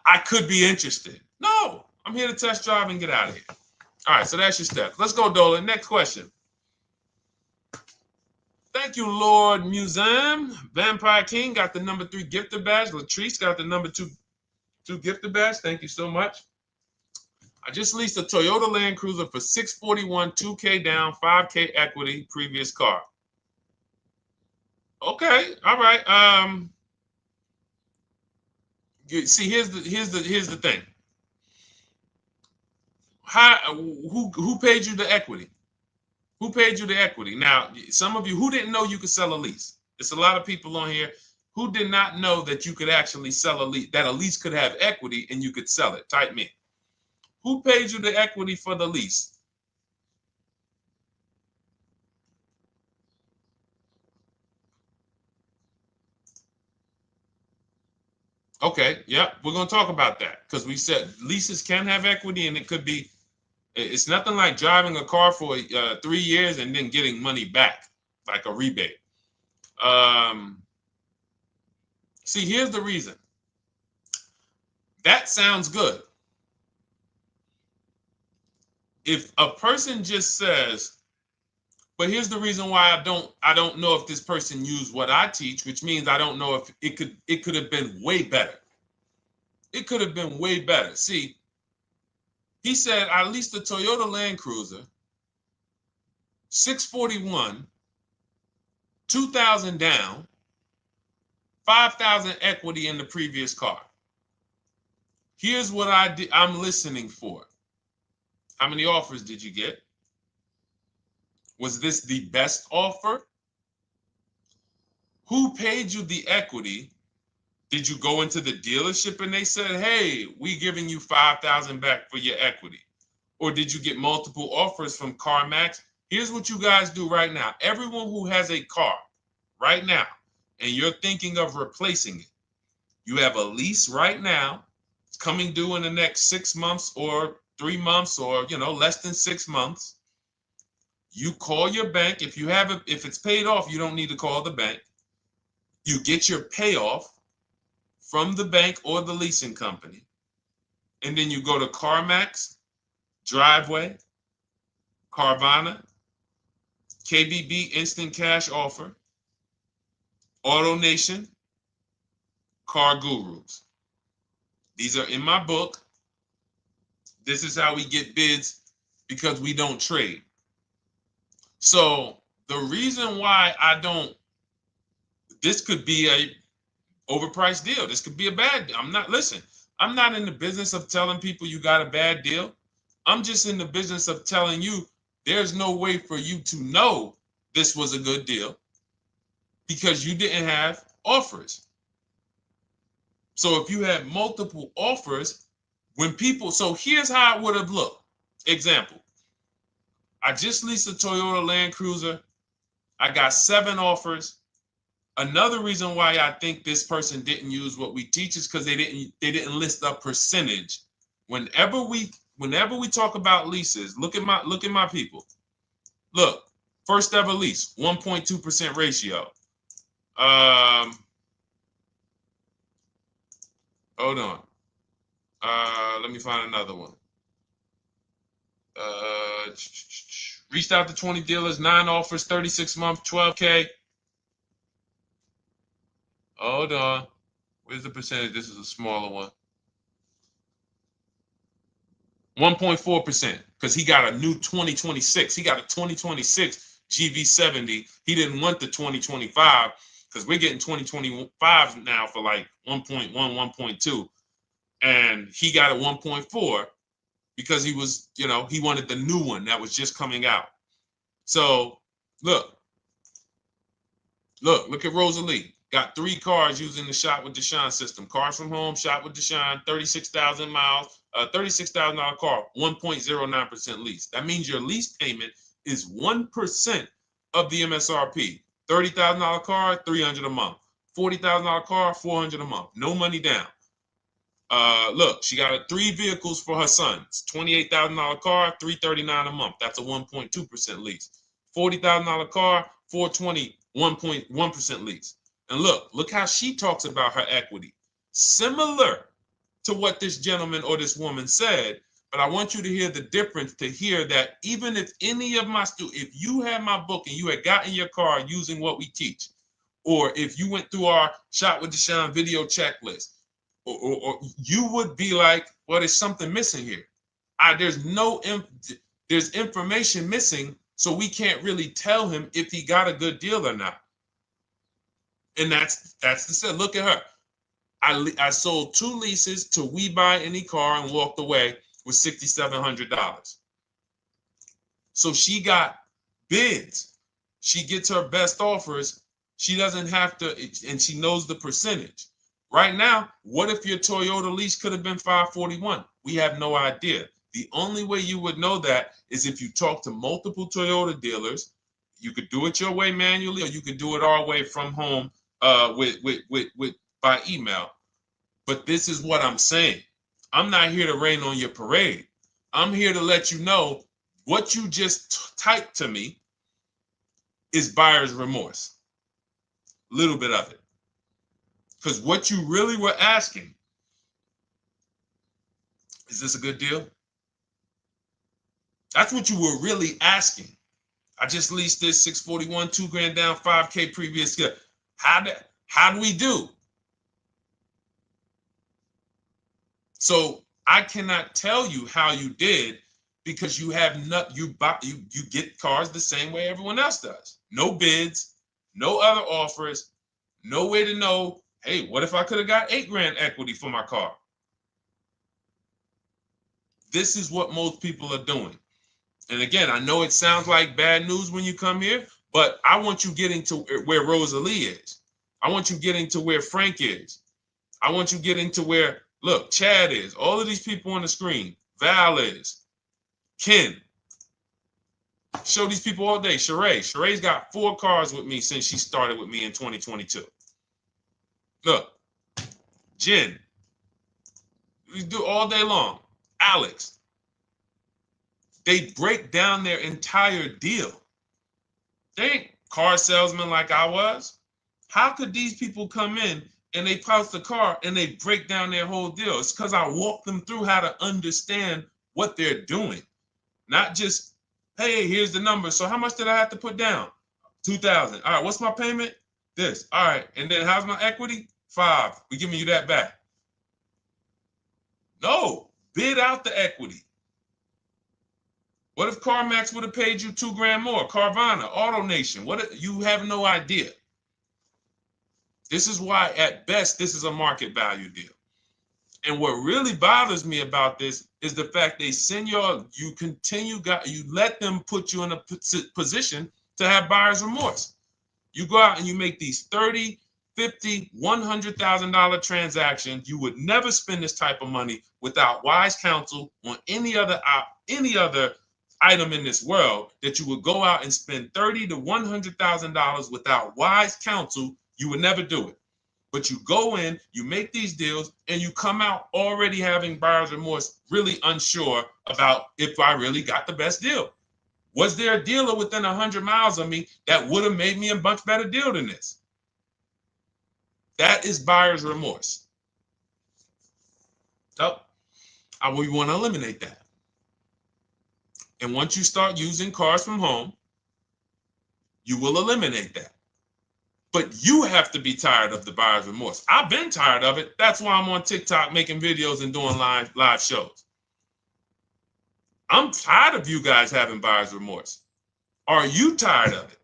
S1: I could be interested. No, I'm here to test drive and get out of here. All right, so that's your steps. Let's go, Dolan. Next question. Thank you, Lord Museum. Vampire King got the number 3 gifter badge. Latrice got the number 2 gifter badge. Thank you so much. I just leased a Toyota Land Cruiser for $641, $2K down, $5K equity, previous car. Okay, all right. See, here's the thing. Who paid you the equity? Who paid you the equity? Now, some of you who didn't know you could sell a lease. There's a lot of people on here who did not know that you could actually sell a lease, that a lease could have equity and you could sell it. Type me. Who paid you the equity for the lease? Okay, yep, we're going to talk about that because we said leases can have equity and it could be, it's nothing like driving a car for 3 years and then getting money back, like a rebate. See, here's the reason. That sounds good. If a person just says, But here's the reason why I don't know if this person used what I teach, which means I don't know if it could have been way better. It could have been way better. See, he said I leased a Toyota Land Cruiser, 641, 2,000 down, 5,000 equity in the previous car. Here's what I'm listening for. How many offers did you get? Was this the best offer? Who paid you the equity? Did you go into the dealership and they said, hey, we giving you 5,000 back for your equity? Or did you get multiple offers from CarMax? Here's what you guys do right now. Everyone who has a car right now, and you're thinking of replacing it, you have a lease right now. It's coming due in the next 6 months or 3 months or, less than 6 months. You call your bank. If it's paid off, you don't need to call the bank. You get your payoff from the bank or the leasing company. And then you go to CarMax, Driveway, Carvana, KBB Instant Cash Offer, AutoNation, Car Gurus. These are in my book. This is how we get bids because we don't trade. So the reason why this could be a overpriced deal. This could be a bad deal. I'm not in the business of telling people you got a bad deal. I'm just in the business of telling you there's no way for you to know this was a good deal because you didn't have offers. So if you had multiple offers, so here's how it would have looked. Example, I just leased a Toyota Land Cruiser. I got 7 offers. Another reason why I think this person didn't use what we teach is because they didn't list a percentage. Whenever we talk about leases, look at my people. Look, first ever lease, 1.2% ratio. Hold on. Let me find another one. Reached out to 20 dealers, 9 offers, 36 months, 12K. Hold on. Where's the percentage? This is a smaller one. 1.4%, because he got a new 2026. He got a 2026 GV70. He didn't want the 2025 because we're getting 2025 now for like 1.1, 1.2. And he got a 1.4 because he was, he wanted the new one that was just coming out. So look at Rosalie. Got 3 cars using the Shop with Deshone system. Cars from home, Shop with Deshone, 36,000 miles, $36,000 car, 1.09% lease. That means your lease payment is 1% of the MSRP. $30,000 car, $300 a month. $40,000 car, $400 a month. No money down. Look, she got 3 vehicles for her sons. $28,000 car, $339 a month. That's a 1.2% lease. $40,000 car, $420, 1.1% lease. And look how she talks about her equity. Similar to what this gentleman or this woman said, but I want you to hear the difference, to hear that even if any of my students, if you had my book and you had gotten your car using what we teach, or if you went through our Shop with Deshone video checklist, or you would be like, well, there's something missing here. There's information missing, so we can't really tell him if he got a good deal or not. And that's the set. Look at her. I sold 2 leases to We Buy Any Car and walked away with $6,700. So she got bids. She gets her best offers. She doesn't have to, and she knows the percentage. Right now, what if your Toyota lease could have been $541? We have no idea. The only way you would know that is if you talk to multiple Toyota dealers. You could do it your way manually, or you could do it our way from home by email. But this is what I'm saying. I'm not here to rain on your parade. I'm here to let you know what you just typed to me is buyer's remorse. A little bit of it. Because what you really were asking, is this a good deal? That's what you were really asking. I just leased this 641, 2 grand down, 5K previous year. How do we do? So I cannot tell you how you did because you have not you get cars the same way everyone else does. No bids, no other offers, no way to know, hey, what if I could have got 8 grand equity for my car? This is what most people are doing. And again, I know it sounds like bad news when you come here, but I want you getting to where Rosalie is. I want you getting to where Frank is. I want you getting to where, look, Chad is. All of these people on the screen. Val is. Ken. Show these people all day. Sheree. Sheree's got 4 cars with me since she started with me in 2022. Look. Jen. We do all day long. Alex. They break down their entire deal. They ain't car salesmen like I was. How could these people come in and they pounce the car and they break down their whole deal? It's because I walk them through how to understand what they're doing. Not just, hey, here's the number. So how much did I have to put down? 2,000. All right, what's my payment? This. All right, and then how's my equity? 5. We're giving you that back. No, bid out the equity. What if CarMax would have paid you 2 grand more? Carvana, AutoNation, you have no idea. This is why, at best, this is a market value deal. And what really bothers me about this is the fact they send you let them put you in a position to have buyer's remorse. You go out and you make these $30,000, $50,000, $100,000 transactions. You would never spend this type of money without wise counsel on any other item in this world. That you would go out and spend $30,000 to $100,000 without wise counsel. You would never do it. But you go in, you make these deals, and you come out already having buyer's remorse, really unsure about if I really got the best deal. Was there a dealer within 100 miles of me that would have made me a much better deal than this? That is buyer's remorse. So we want to eliminate that. And once you start using cars from home, you will eliminate that. But you have to be tired of the buyer's remorse. I've been tired of it. That's why I'm on TikTok making videos and doing live shows. I'm tired of you guys having buyer's remorse. Are you tired of it?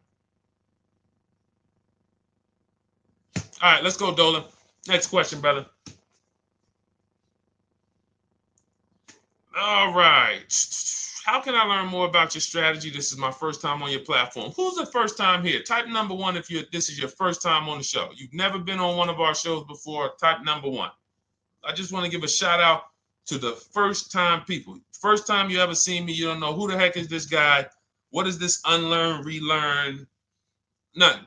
S1: All right, let's go, Dolan. Next question, brother. All right. How can I learn more about your strategy? This is my first time on your platform. Who's the first time here? Type number 1 if this is your first time on the show. You've never been on one of our shows before. Type number 1. I just want to give a shout out to the first time people. First time you ever seen me, you don't know who the heck is this guy. What is this unlearn, relearn? Nothing.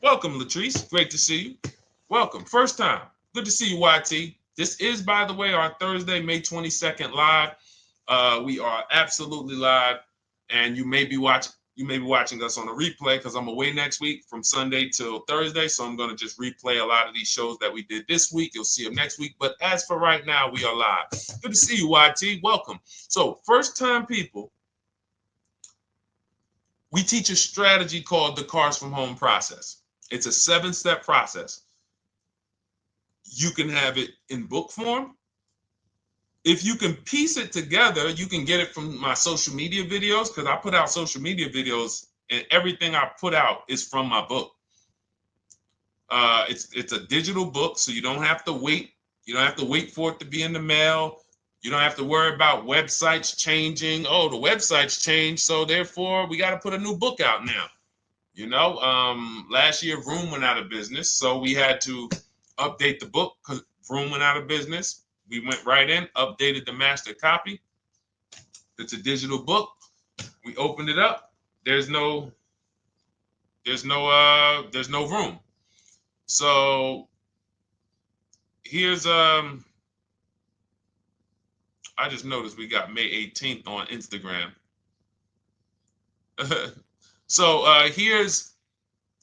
S1: Welcome, Latrice. Great to see you. Welcome. First time. Good to see you, YT. This is, by the way, our Thursday, May 22nd live. We are absolutely live, and you may be watching us on a replay because I'm away next week from Sunday till Thursday, so I'm going to just replay a lot of these shows that we did this week. You'll see them next week, but as for right now, we are live. Good to see you, YT. Welcome. So, first time people, we teach a strategy called the Cars from Home process. It's a 7-step process. You can have it in book form. If you can piece it together, you can get it from my social media videos, because I put out social media videos and everything I put out is from my book. It's a digital book, so you don't have to wait. You don't have to wait for it to be in the mail. You don't have to worry about websites changing. Oh, the website's changed, so therefore we got to put a new book out now. You know, last year Vroom went out of business, so we had to update the book because Vroom went out of business. We went right in, updated the master copy. It's a digital book. We opened it up. There's no room. So here's I just noticed we got May 18th on Instagram. So here's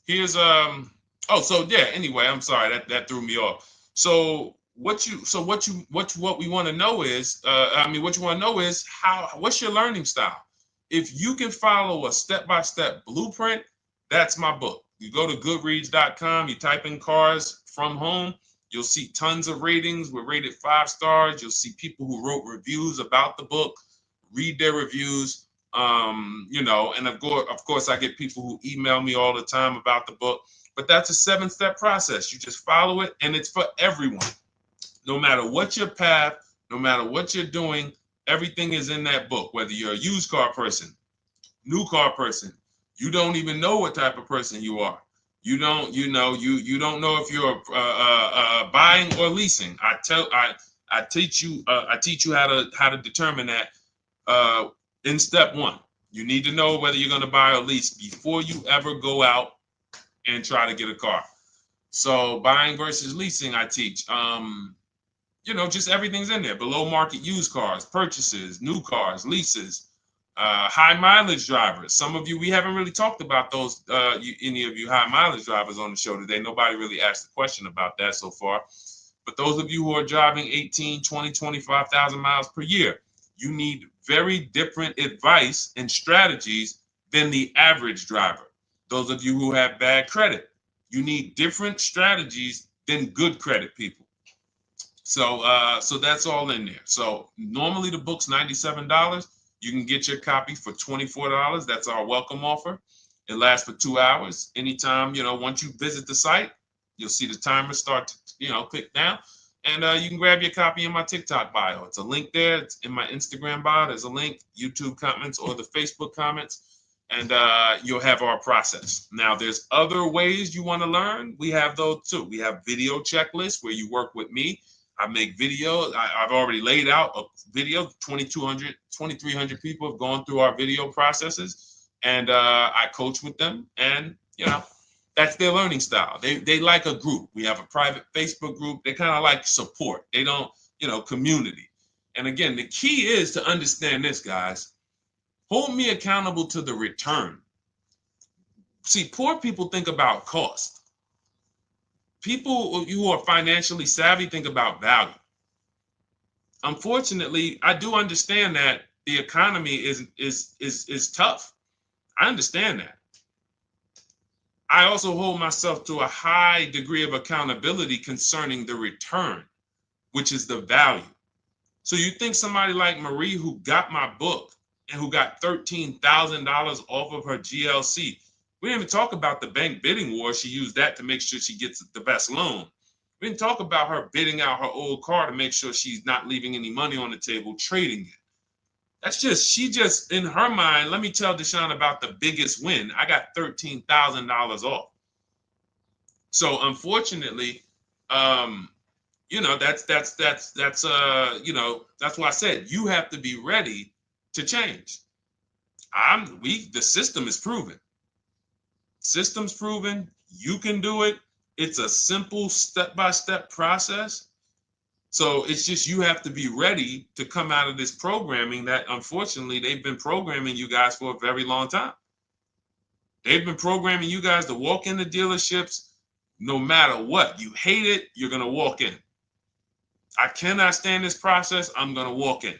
S1: anyway, I'm sorry that threw me off. So what we want to know is what's your learning style? If you can follow a step-by-step blueprint, that's my book. You go to goodreads.com, you type in cars from home, you'll see tons of ratings. We're rated 5 stars. You'll see people who wrote reviews about the book, read their reviews. And of course, I get people who email me all the time about the book. But that's a 7-step process. You just follow it, and it's for everyone. No matter what your path, no matter what you're doing, everything is in that book. Whether you're a used car person, new car person, you don't even know what type of person you are. You don't know if you're buying or leasing. I teach you how to determine that in step 1. You need to know whether you're going to buy or lease before you ever go out and try to get a car. So buying versus leasing, I teach. Just everything's in there. Below market used cars, purchases, new cars, leases, high mileage drivers. Some of you, we haven't really talked about those, any of you high mileage drivers on the show today. Nobody really asked a question about that so far. But those of you who are driving 18, 20, 25,000 miles per year, you need very different advice and strategies than the average driver. Those of you who have bad credit, you need different strategies than good credit people. So that's all in there. So normally the book's $97. You can get your copy for $24. That's our welcome offer. It lasts for 2 hours. Anytime, once you visit the site, you'll see the timer start to, click down. And you can grab your copy in my TikTok bio. It's a link there. It's in my Instagram bio. There's a link, YouTube comments or the Facebook comments. And you'll have our process. Now, there's other ways you want to learn. We have those too. We have video checklists where you work with me. I make videos. I've already laid out a video. 2,300 people have gone through our video processes, and I coach with them. And that's their learning style. They like a group. We have a private Facebook group. They kind of like support. They don't, community. And again, the key is to understand this, guys. Hold me accountable to the return. See, poor people think about cost. People who are financially savvy think about value. Unfortunately, I do understand that the economy is tough. I understand that. I also hold myself to a high degree of accountability concerning the return, which is the value. So you think somebody like Marie, who got my book and who got $13,000 off of her GLC, we didn't even talk about the bank bidding war. She used that to make sure she gets the best loan. We didn't talk about her bidding out her old car to make sure she's not leaving any money on the table, trading it. She just, in her mind, let me tell Deshone about the biggest win. I got $13,000 off. So unfortunately, that's why I said you have to be ready to change. The system is proven. System's proven. You can do it. It's a simple step-by-step process. So it's just you have to be ready to come out of this programming that unfortunately they've been programming you guys for a very long time. They've been programming you guys to walk into dealerships no matter what. You hate it, you're going to walk in. I cannot stand this process, I'm going to walk in.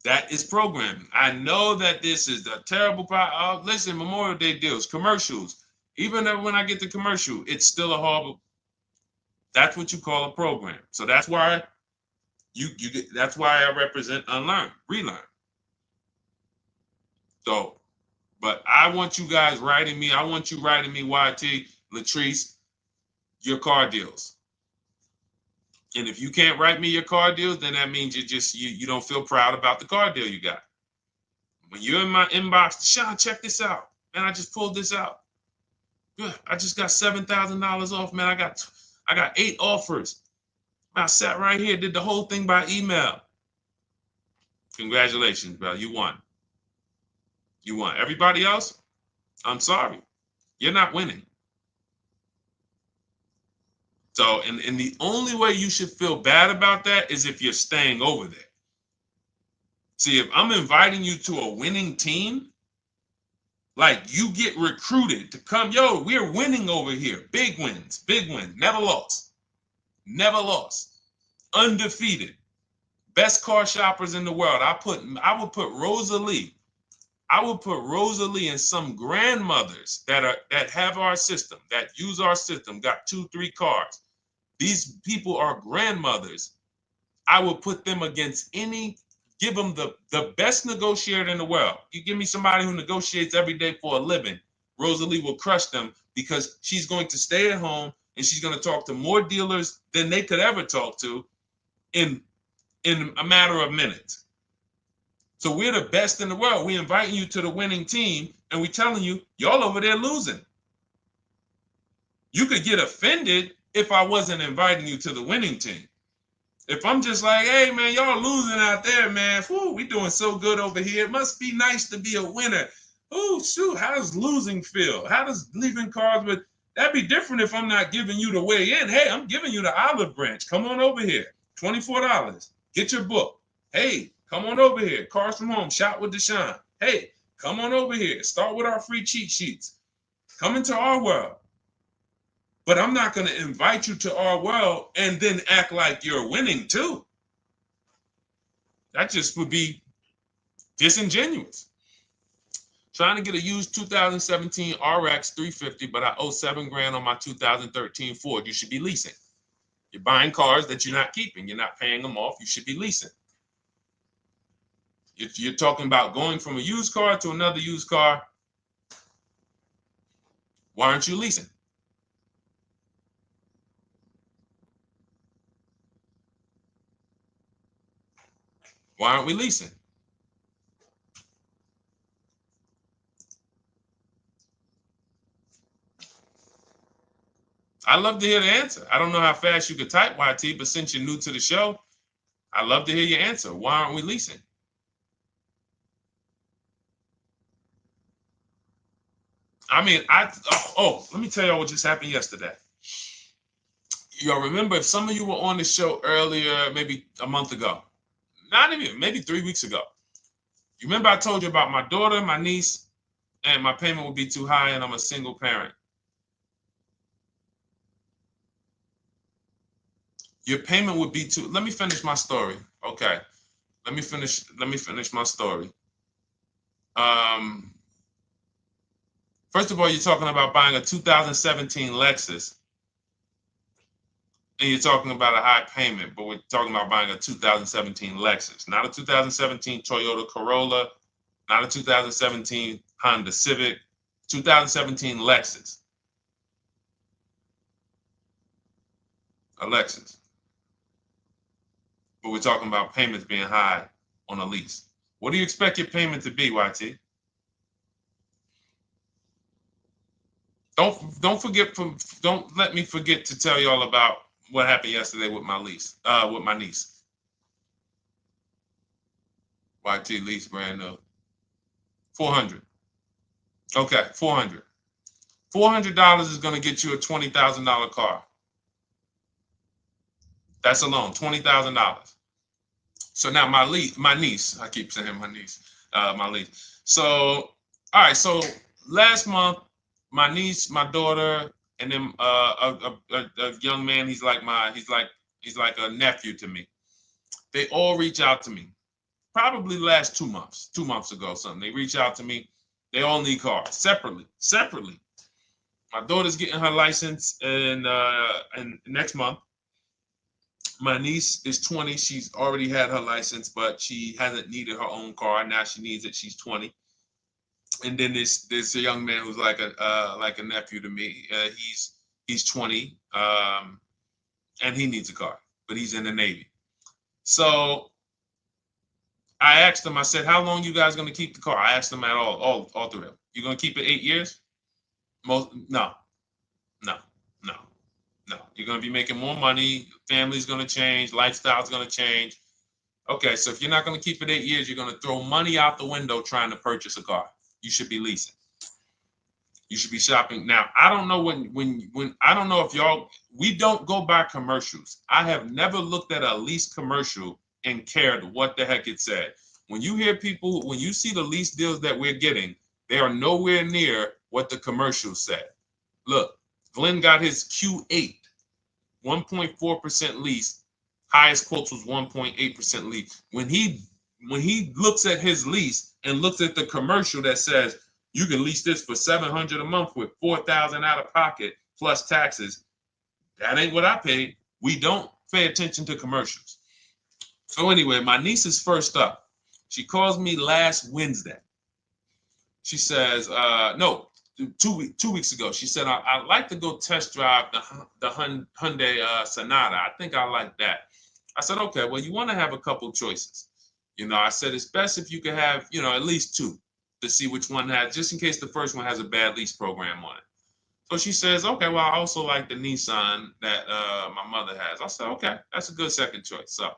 S1: That is programming. I know that this is a terrible part. Listen, Memorial Day deals, commercials. Even when I get the commercial, it's still a horrible. That's what you call a program. So that's why that's why I represent unlearn, relearn. So, but I want you guys writing me. I want you writing me, YT, Latrice, your car deals. And if you can't write me your car deals, then that means you don't feel proud about the car deal you got. When you're in my inbox, Deshone, check this out. Man, I just pulled this out. Good. I just got $7,000 off, man. I got 8 offers. I sat right here, did the whole thing by email. Congratulations, bro. You won. You won. Everybody else, I'm sorry. You're not winning. So, and the only way you should feel bad about that is if you're staying over there. See, if I'm inviting you to a winning team, like you get recruited to come, yo, we're winning over here. Big wins, never lost. Never lost. Undefeated. Best car shoppers in the world. I would put Rosalie I will put Rosalie and some grandmothers that have our system, that use our system, got 2-3 cars. These people are grandmothers. I will put them against give them the best negotiator in the world. You give me somebody who negotiates every day for a living, Rosalie will crush them because she's going to stay at home and she's going to talk to more dealers than they could ever talk to in a matter of minutes. So we're the best in the world. We're inviting you to the winning team, and we're telling you, y'all over there losing. You could get offended if I wasn't inviting you to the winning team. If I'm just like, hey, man, y'all losing out there, man. Whew, we doing so good over here. It must be nice to be a winner. Oh, shoot, how does losing feel? How does leaving cars with... That'd be different if I'm not giving you the way in. Hey, I'm giving you the olive branch. Come on over here. $24. Get your book. Hey, come on over here. Cars from Home. Shop with Deshone. Hey, come on over here. Start with our free cheat sheets. Come into our world. But I'm not going to invite you to our world and then act like you're winning too. That just would be disingenuous. Trying to get a used 2017 RX 350, but I owe $7,000 on my 2013 Ford. You should be leasing. You're buying cars that you're not keeping. You're not paying them off. You should be leasing. You're talking about going from a used car to another used car. Why aren't you leasing? Why aren't we leasing? I'd love to hear the answer. I don't know how fast you could type, YT, but since you're new to the show, I'd love to hear your answer. Why aren't we leasing? I mean, let me tell y'all what just happened yesterday. Y'all remember, if some of you were on the show earlier, maybe a month ago, not even, maybe 3 weeks ago, you remember I told you about my daughter, my niece, and my payment would be too high and I'm a single parent. Your payment would be too, let me finish my story. Okay. Let me finish my story. First of all, you're talking about buying a 2017 Lexus, and you're talking about a high payment, but we're talking about buying a 2017 Lexus, not a 2017 Toyota Corolla, not a 2017 Honda Civic, 2017 Lexus. A Lexus. But we're talking about payments being high on a lease. What do you expect your payment to be, YT? Don't let me forget to tell y'all about what happened yesterday with my niece. YT lease brand new. 400. Okay, 400. $400 is going to get you a $20,000 car. That's alone, $20,000. So now my niece, I keep saying my niece, my lease. So, all right, so last month, my niece, my daughter, and then a young man, he's like a nephew to me. They all reach out to me. Probably last 2 months ago, something. They reach out to me. They all need cars separately. My daughter's getting her license in next month. My niece is 20. She's already had her license, but she hasn't needed her own car. Now she needs it. She's 20. And then there's a young man who's like a nephew to me. He's 20, and he needs a car, but he's in the Navy. So I asked him. I said, "How long you guys gonna keep the car?" I asked them at all three of them. You gonna keep it 8 years? No. You're gonna be making more money. Family's gonna change. Lifestyle's gonna change. Okay, so if you're not gonna keep it 8 years, you're gonna throw money out the window trying to purchase a car. You should be leasing. You should be shopping. Now, I don't know when I don't know if we don't go by commercials. I have never looked at a lease commercial and cared what the heck it said. When you see the lease deals that we're getting, they are nowhere near what the commercial said. Look, Glenn got his Q8, 1.4% lease. Highest quotes was 1.8% lease. When he when he looks at his lease and looks at the commercial that says you can lease this for $700 a month with $4,000 out of pocket plus taxes, that ain't what I paid. We don't pay attention to commercials. So anyway, my niece is first up. She calls me last Wednesday. She says, no, 2 weeks ago. She said, I'd like to go test drive the Hyundai Sonata. I think I like that. I said, okay, well, you want to have a couple choices. I said, it's best if you could have, at least two to see which one has, just in case the first one has a bad lease program on it. So she says, okay, well, I also like the Nissan that my mother has. I said, okay, that's a good second choice. So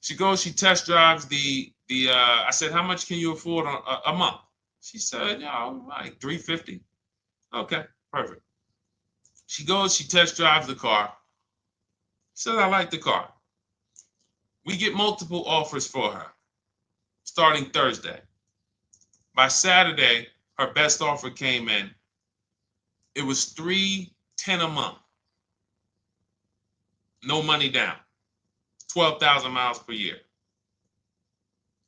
S1: she goes, she test drives I said, how much can you afford a month? She said, like $350. Okay, perfect. She goes, she test drives the car. She said, I like the car. We get multiple offers for her starting Thursday. By Saturday, her best offer came in. It was $310 a month. No money down. 12,000 miles per year.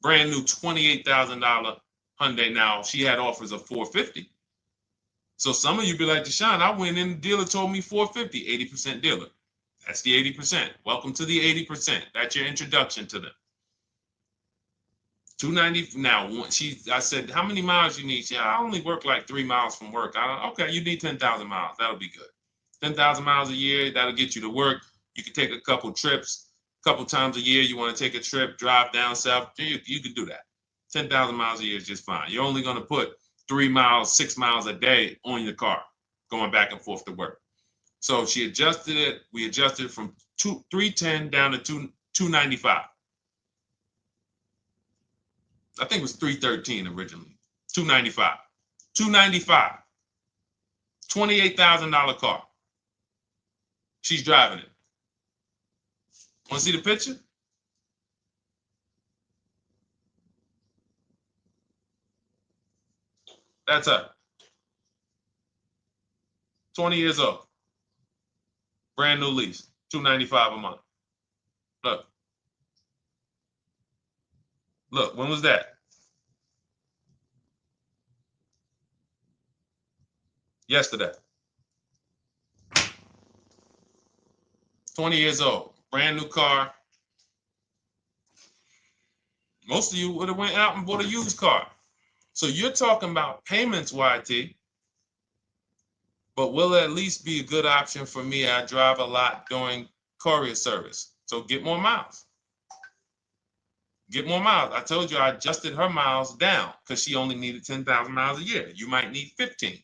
S1: Brand new $28,000 Hyundai. Now, she had offers of $450. So some of you be like, Deshone, I went in, the dealer told me $450, 80% dealer. That's the 80%. Welcome to the 80%. That's your introduction to them. $290. Now, I said, how many miles you need? Yeah, I only work like 3 miles from work. Okay, you need 10,000 miles. That'll be good. 10,000 miles a year, that'll get you to work. You can take a couple trips, a couple times a year. You want to take a trip, drive down south, you can do that. 10,000 miles a year is just fine. You're only going to put 3 miles, 6 miles a day on your car, going back and forth to work. So she adjusted it. We adjusted it from 310 down to 295. I think it was 313 originally. 295. 295. $28,000 car. She's driving it. Want to see the picture? That's her. 20 years old. Brand new lease. $295 a month. Look. Look, when was that? Yesterday. 20 years old. Brand new car. Most of you would have went out and bought a used car. So you're talking about payments, YT. But will it at least be a good option for me? I drive a lot during courier service. So get more miles. Get more miles. I told you I adjusted her miles down because she only needed 10,000 miles a year. You might need 15.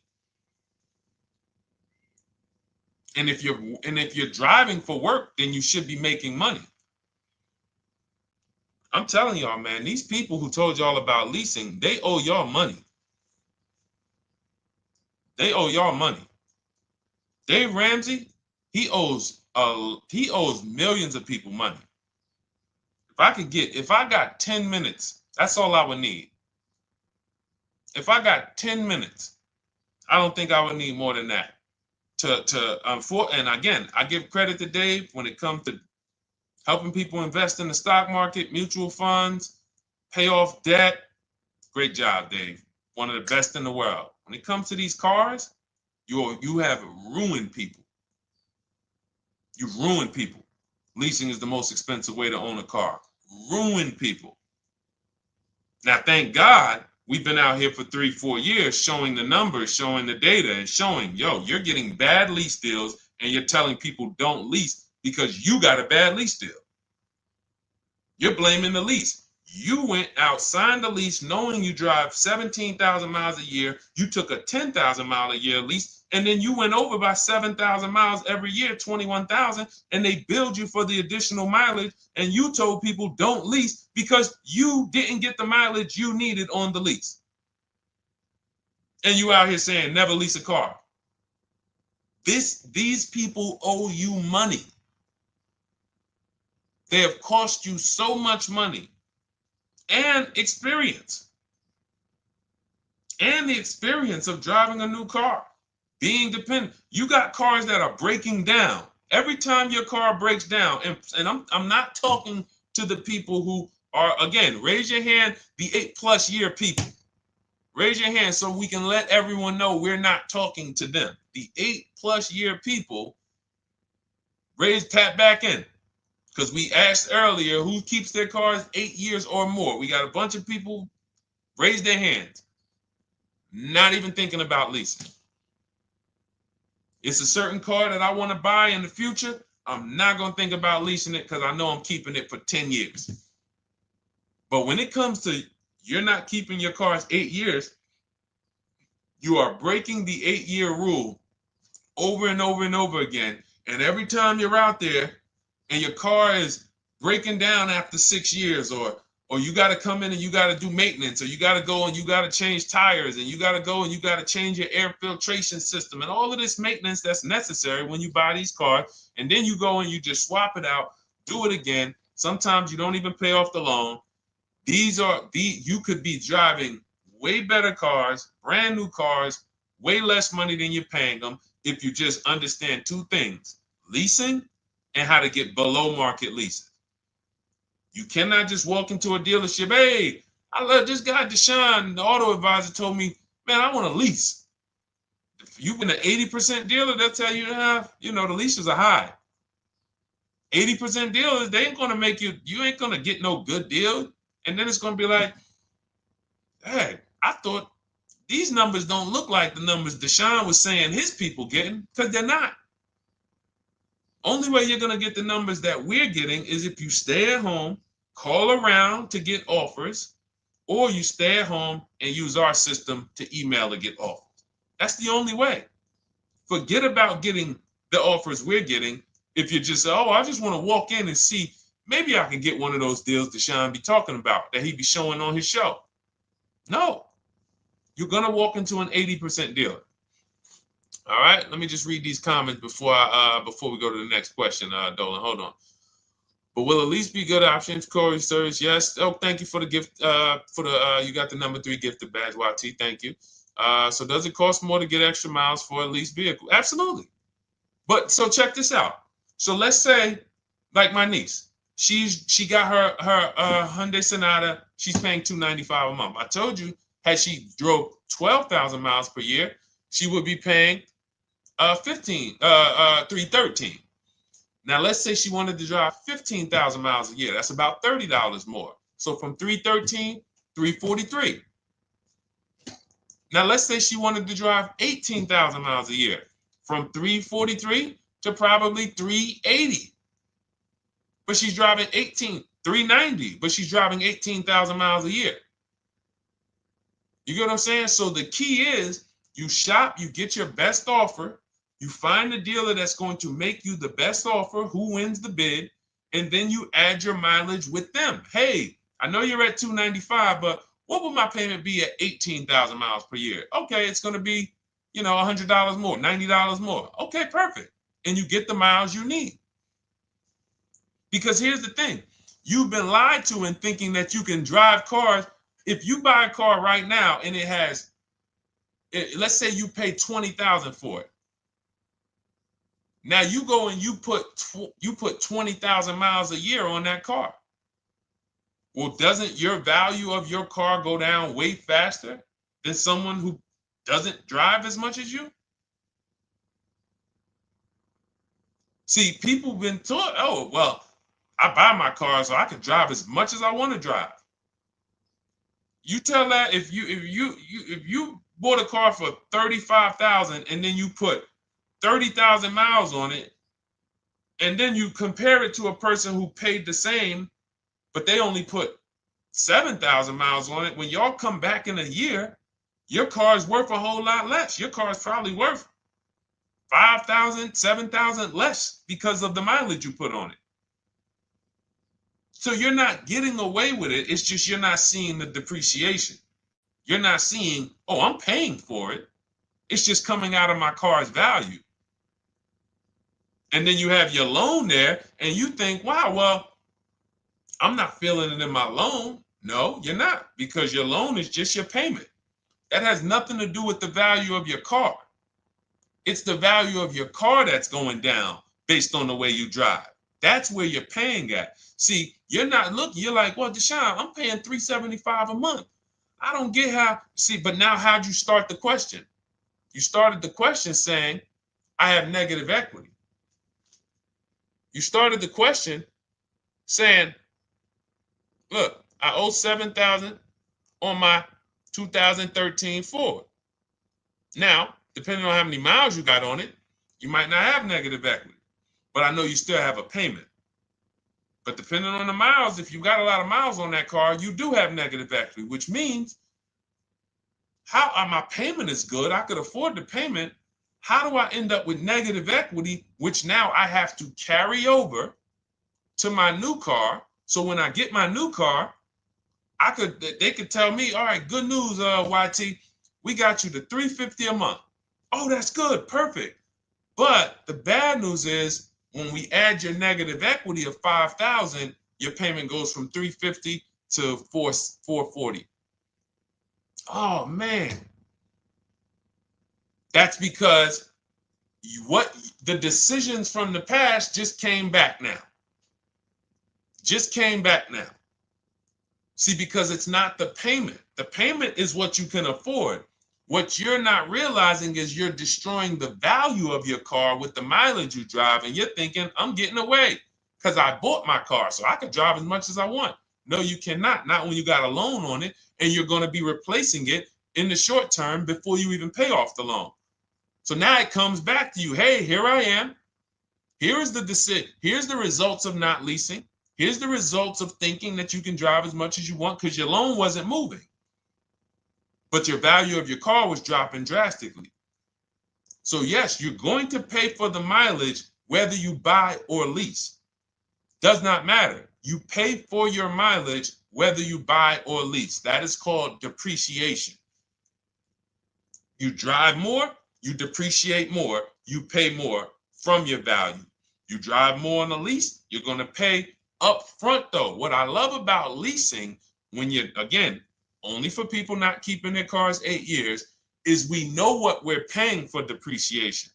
S1: And if you're driving for work, then you should be making money. I'm telling y'all, man, these people who told y'all about leasing, they owe y'all money. They owe y'all money. Dave Ramsey, he owes millions of people money. If I got 10 minutes, that's all I would need. If I got 10 minutes, I don't think I would need more than that. And again, I give credit to Dave when it comes to helping people invest in the stock market, mutual funds, pay off debt. Great job, Dave. One of the best in the world. When it comes to these cars, you have ruined people. You've ruined people. Leasing is the most expensive way to own a car. Ruined people. Now, thank God, we've been out here for 3-4 years showing the numbers, showing the data, and showing, you're getting bad lease deals, and you're telling people don't lease because you got a bad lease deal. You're blaming the lease. You went out, signed the lease, knowing you drive 17,000 miles a year. You took a 10,000 mile a year lease, and then you went over by 7,000 miles every year, 21,000, and they billed you for the additional mileage, and you told people don't lease because you didn't get the mileage you needed on the lease. And you out here saying never lease a car. These people owe you money. They have cost you so much money and experience. And the experience of driving a new car, being dependent. You got cars that are breaking down. Every time your car breaks down, and I'm not talking to the people who Or again, raise your hand, the 8+ year people. Raise your hand so we can let everyone know we're not talking to them. The 8+ year people, tap back in. Because we asked earlier who keeps their cars 8 years or more. We got a bunch of people raise their hands. Not even thinking about leasing. It's a certain car that I want to buy in the future. I'm not going to think about leasing it because I know I'm keeping it for 10 years. But when it comes to you're not keeping your cars 8 years, you are breaking the 8-year rule over and over and over again. And every time you're out there and your car is breaking down after 6 years, or you got to come in and you got to do maintenance, or you got to go and you got to change tires, and you got to go and you got to change your air filtration system, and all of this maintenance that's necessary when you buy these cars, and then you go and you just swap it out, do it again. Sometimes you don't even pay off the loan. You could be driving way better cars, brand new cars, way less money than you're paying them if you just understand 2 things: leasing and how to get below market leasing. You cannot just walk into a dealership. Hey, I love this guy, Deshone, the auto advisor, told me, man, I want to lease. If you've been an 80% dealer, they'll tell you, the leases are high. 80% dealers, they ain't going to make you ain't going to get no good deal. And then it's going to be like, hey, I thought these numbers don't look like the numbers Deshone was saying his people getting, because they're not. Only way you're going to get the numbers that we're getting is if you stay at home, call around to get offers, or you stay at home and use our system to email to get offers. That's the only way. Forget about getting the offers we're getting. If you just say, oh, I just want to walk in and see, maybe I can get one of those deals Deshone be talking about that he be showing on his show. No, you're going to walk into an 80% dealer. All right, let me just read these comments before we go to the next question, Dolan. Hold on. But will at least be good options, Corey Sirs? Yes. Oh, thank you for the gift. You got the number 3 gifted badge, YT. Thank you. So does it cost more to get extra miles for a leased vehicle? Absolutely. But so check this out. So let's say, like my niece, she got her Hyundai Sonata. She's paying $295 a month. I told you, had she drove 12,000 miles per year, she would be paying $313. Now let's say she wanted to drive 15,000 miles a year. That's about $30 more. So from $313, $343. Now let's say she wanted to drive 18,000 miles a year. From $343 to probably $380. But she's driving $390, but she's driving 18,000 miles a year. You get what I'm saying? So the key is you shop, you get your best offer, you find the dealer that's going to make you the best offer, who wins the bid, and then you add your mileage with them. Hey, I know you're at $295, but what would my payment be at 18,000 miles per year? Okay, it's going to be, $100 more, $90 more. Okay, perfect. And you get the miles you need. Because here's the thing. You've been lied to in thinking that you can drive cars. If you buy a car right now and it has, let's say you pay $20,000 for it. Now you go and you put 20,000 miles a year on that car. Well, doesn't your value of your car go down way faster than someone who doesn't drive as much as you? See, people have been taught, oh, well, I buy my car so I can drive as much as I want to drive. You tell that if you bought a car for $35,000 and then you put 30,000 miles on it, and then you compare it to a person who paid the same, but they only put 7,000 miles on it. When y'all come back in a year, your car is worth a whole lot less. Your car is probably worth 5,000, 7,000 less because of the mileage you put on it. So you're not getting away with it. It's just you're not seeing the depreciation. You're not seeing, oh, I'm paying for it. It's just coming out of my car's value. And then you have your loan there and you think, wow, well, I'm not feeling it in my loan. No, you're not, because your loan is just your payment. That has nothing to do with the value of your car. It's the value of your car that's going down based on the way you drive. That's where you're paying at. See, you're not looking, you're like, well, Deshone, I'm paying $375 a month. I don't get how, see, but now how'd you start the question? You started the question saying, I have negative equity. You started the question saying, look, I owe $7,000 on my 2013 Ford. Now, depending on how many miles you got on it, you might not have negative equity, but I know you still have a payment. But depending on the miles, if you got a lot of miles on that car, you do have negative equity, which means my payment is good. I could afford the payment. How do I end up with negative equity, which now I have to carry over to my new car? So when I get my new car, they could tell me, all right, good news, YT, we got you to $350 a month. Oh, that's good, perfect. But the bad news is when we add your negative equity of $5,000, your payment goes from $350 to $440. Oh man, that's because the decisions from the past just came back now. Just came back now. See, because it's not the payment. The payment is what you can afford. What you're not realizing is you're destroying the value of your car with the mileage you drive, and you're thinking, I'm getting away because I bought my car so I could drive as much as I want. No, you cannot. Not when you got a loan on it, and you're going to be replacing it in the short term before you even pay off the loan. So now it comes back to you. Hey, here I am. Here's the decision. Here's the results of not leasing. Here's the results of thinking that you can drive as much as you want because your loan wasn't moving. But your value of your car was dropping drastically. So yes, you're going to pay for the mileage whether you buy or lease. Does not matter. You pay for your mileage whether you buy or lease. That is called depreciation. You drive more, you depreciate more, you pay more from your value. You drive more on a lease, you're going to pay up front though. What I love about leasing, when you're, again, only for people not keeping their cars 8 years, is we know what we're paying for depreciation.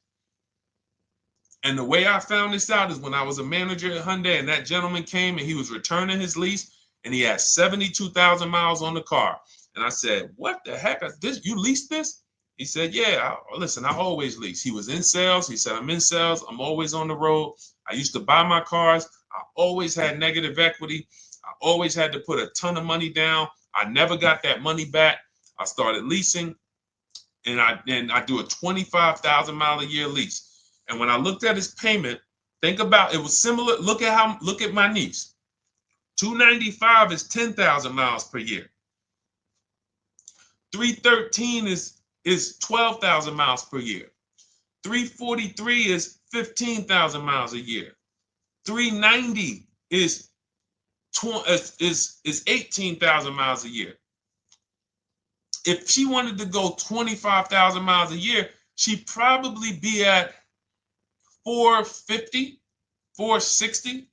S1: And the way I found this out is when I was a manager at Hyundai and that gentleman came and he was returning his lease and he had 72,000 miles on the car. And I said, what the heck is this? You leased this? He said, yeah, listen, I always lease. He was in sales. He said, I'm in sales. I'm always on the road. I used to buy my cars. I always had negative equity. I always had to put a ton of money down. I never got that money back. I started leasing, and I do a 25,000 mile a year lease. And when I looked at his payment, think about it was similar. Look at my niece. 295 is 10,000 miles per year. 313 is 12,000 miles per year. 343 is 15,000 miles a year. 390 is 18,000 miles a year. If she wanted to go 25,000 miles a year, she'd probably be at 450, 460.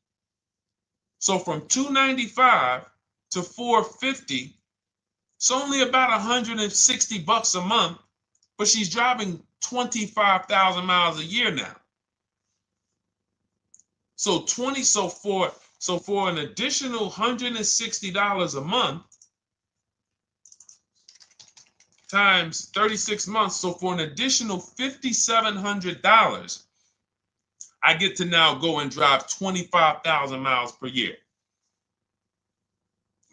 S1: So from 295 to 450, it's only about 160 bucks a month, but she's driving 25,000 miles a year now. So for an additional $160 a month times 36 months, so for an additional $5,700, I get to now go and drive 25,000 miles per year.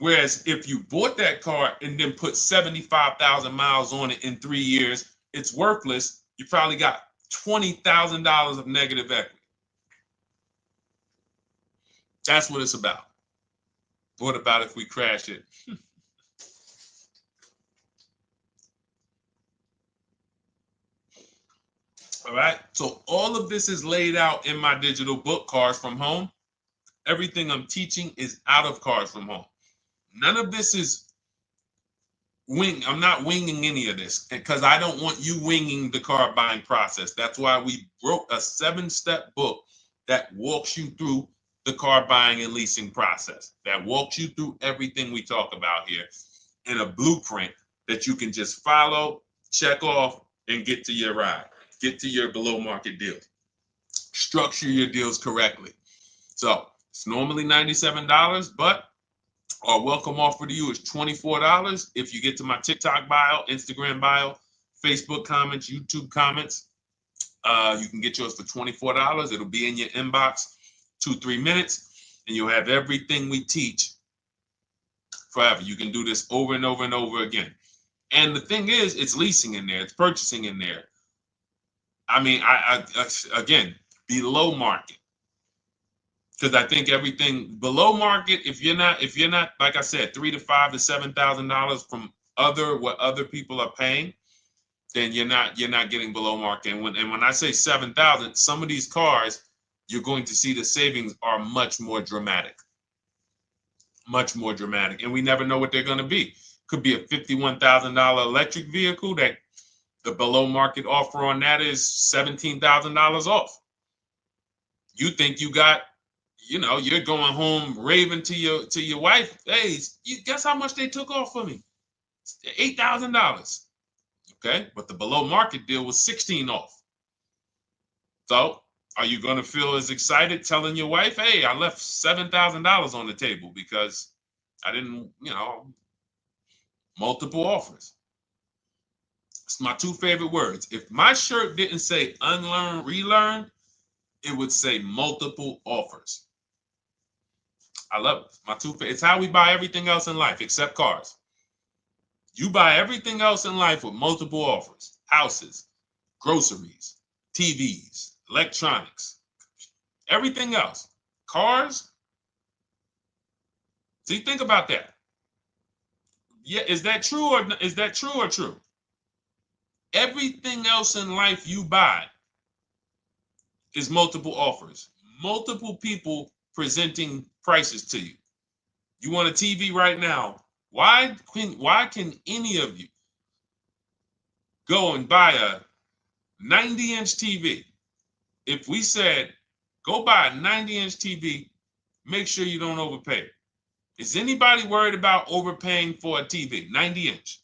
S1: Whereas if you bought that car and then put 75,000 miles on it in 3 years, it's worthless. You probably got $20,000 of negative equity. That's what it's about. What about if we crash it? All right. So all of this is laid out in my digital book, Cars from Home. Everything I'm teaching is out of Cars from Home. None of this is I'm not winging any of this because I don't want you winging the car buying process. That's why we wrote a 7-step book that walks you through the car buying and leasing process, that walks you through everything we talk about here in a blueprint that you can just follow, check off, and get to your ride, get to your below market deal. Structure your deals correctly. So it's normally $97, but our welcome offer to you is $24 if you get to my TikTok bio, Instagram bio, Facebook comments, YouTube comments. You can get yours for $24. It'll be in your inbox 2-3 minutes, and you'll have everything we teach forever. You can do this over and over and over again. And the thing is, it's leasing in there, it's purchasing in there. I mean, I again, below market. Because I think everything below market, if you're not, like I said, $3,000 to $5,000 to $7,000 from what other people are paying, then you're not getting below market. And when I say 7,000, some of these cars, you're going to see the savings are much more dramatic. Much more dramatic. And we never know what they're going to be. Could be a $51,000 electric vehicle that the below market offer on that is $17,000 off. You think you got, you're going home raving to your wife. Hey, you guess how much they took off for me? $8,000. Okay, but the below market deal was 16 off. So are you going to feel as excited telling your wife, hey, I left $7,000 on the table because I didn't, multiple offers. It's my two favorite words. If my shirt didn't say unlearn, relearn, it would say multiple offers. I love it. My two favorite. It's how we buy everything else in life except cars. You buy everything else in life with multiple offers. Houses, groceries, TVs, electronics, everything else. Cars. See, think about that. Yeah, is that true or true? Everything else in life you buy is multiple offers. Multiple people presenting prices to you. You want a TV right now. Why can any of you go and buy a 90-inch TV? If we said, go buy a 90-inch TV, make sure you don't overpay. Is anybody worried about overpaying for a TV? 90-inch,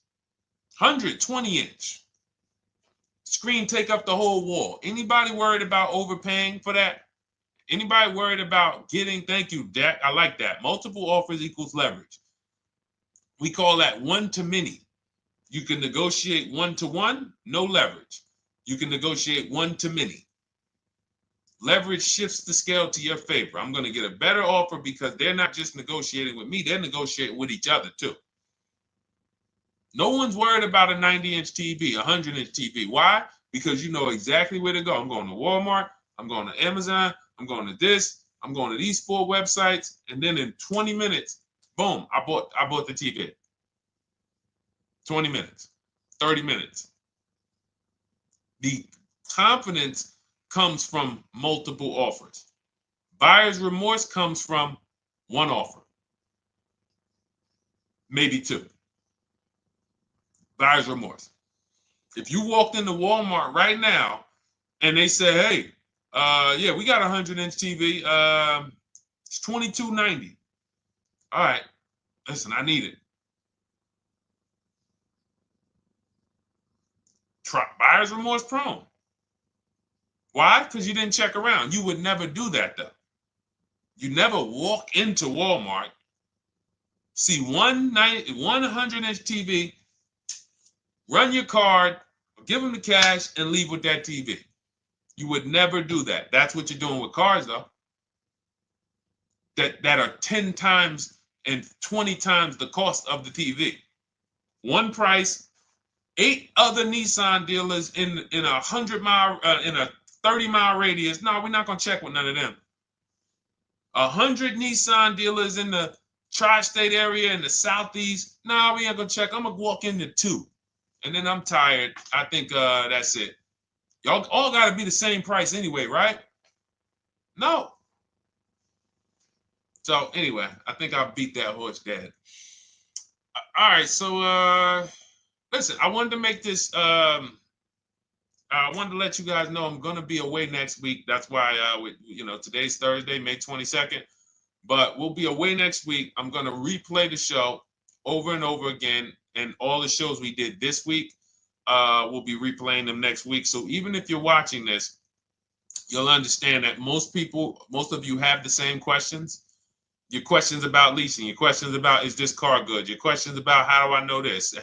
S1: 120-inch. Screen take up the whole wall. Anybody worried about overpaying for that? Anybody worried about getting, thank you, Dak, I like that. Multiple offers equals leverage. We call that one-to-many. You can negotiate one-to-one, no leverage. You can negotiate one-to-many. Leverage shifts the scale to your favor. I'm going to get a better offer because they're not just negotiating with me, they're negotiating with each other too. No one's worried about a 90-inch TV, a 100-inch TV. Why? Because you know exactly where to go. I'm going to Walmart, I'm going to Amazon, I'm going to this, I'm going to these 4 websites, and then in 20 minutes, boom, I bought the TV. 20 minutes, 30 minutes. The confidence comes from multiple offers. Buyer's remorse comes from one offer, maybe 2. Buyer's remorse. If you walked into Walmart right now and they say, hey, yeah, we got a 100-inch TV. It's $22.90. All right, listen, I need it. Buyer's remorse prone. Why? Because you didn't check around. You would never do that, though. You never walk into Walmart, see one 100-inch TV, run your card, give them the cash, and leave with that TV. You would never do that. That's what you're doing with cars, though. That are 10 times and 20 times the cost of the TV. One price, 8 other Nissan dealers in a 100-mile, in a 30-mile radius. No, we're not gonna check with none of them. 100 Nissan dealers in the tri-state area in the southeast. No, we ain't gonna check. I'm gonna walk into 2, and then I'm tired. I think that's it. Y'all all gotta be the same price anyway, right? No. So anyway, I think I beat that horse dead. All right, so listen, I wanted to make this. I wanted to let you guys know I'm gonna be away next week. That's why today's Thursday, May 22nd, but we'll be away next week. I'm gonna replay the show over and over again, and all the shows we did this week, we'll be replaying them next week. So even if you're watching this, you'll understand that most of you have the same questions. Your questions about leasing, your questions about, is this car good? Your questions about, how do I know this?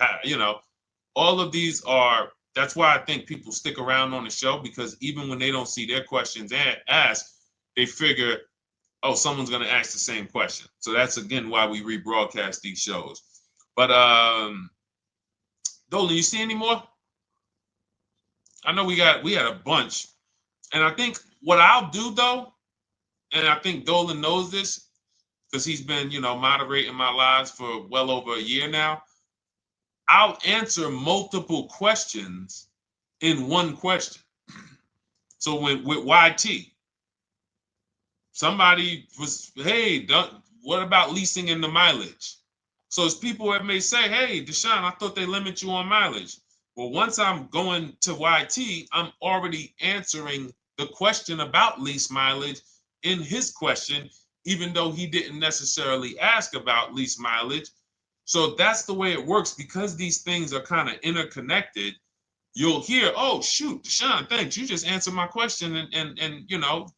S1: All of these are, that's why I think people stick around on the show, because even when they don't see their questions asked, they figure, oh, someone's going to ask the same question. So that's, again, why we rebroadcast these shows. But Dolan, you see any more? I know we had a bunch. And I think what I'll do, though, and I think Dolan knows this, because he's been, moderating my lives for well over a year now, I'll answer multiple questions in one question. So with YT, somebody was, hey, what about leasing in the mileage? So as people that may say, hey, Deshone, I thought they limit you on mileage. Well, once I'm going to YT, I'm already answering the question about lease mileage in his question, even though he didn't necessarily ask about lease mileage. So that's the way it works, because these things are kind of interconnected. You'll hear, oh, shoot, Deshone, thanks. You just answered my question. And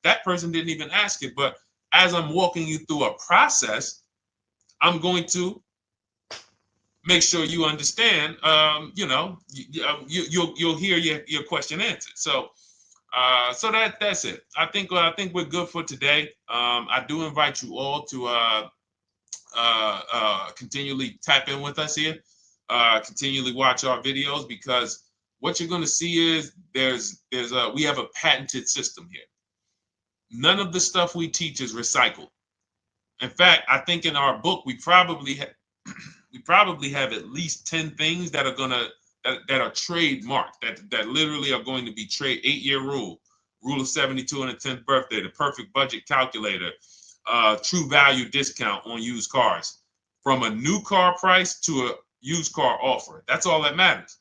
S1: that person didn't even ask it. But as I'm walking you through a process, I'm going to make sure you understand, you'll hear your question answered. So that's it. I think we're good for today. I do invite you all to continually tap in with us here, continually watch our videos, because what you're going to see is we have a patented system here. None of the stuff we teach is recycled. In fact, I think in our book we probably have at least 10 things that are that are trademarked, that literally are going to be 8-year rule of 72 on the 10th birthday, the perfect budget calculator, true value discount on used cars, from a new car price to a used car offer. That's all that matters.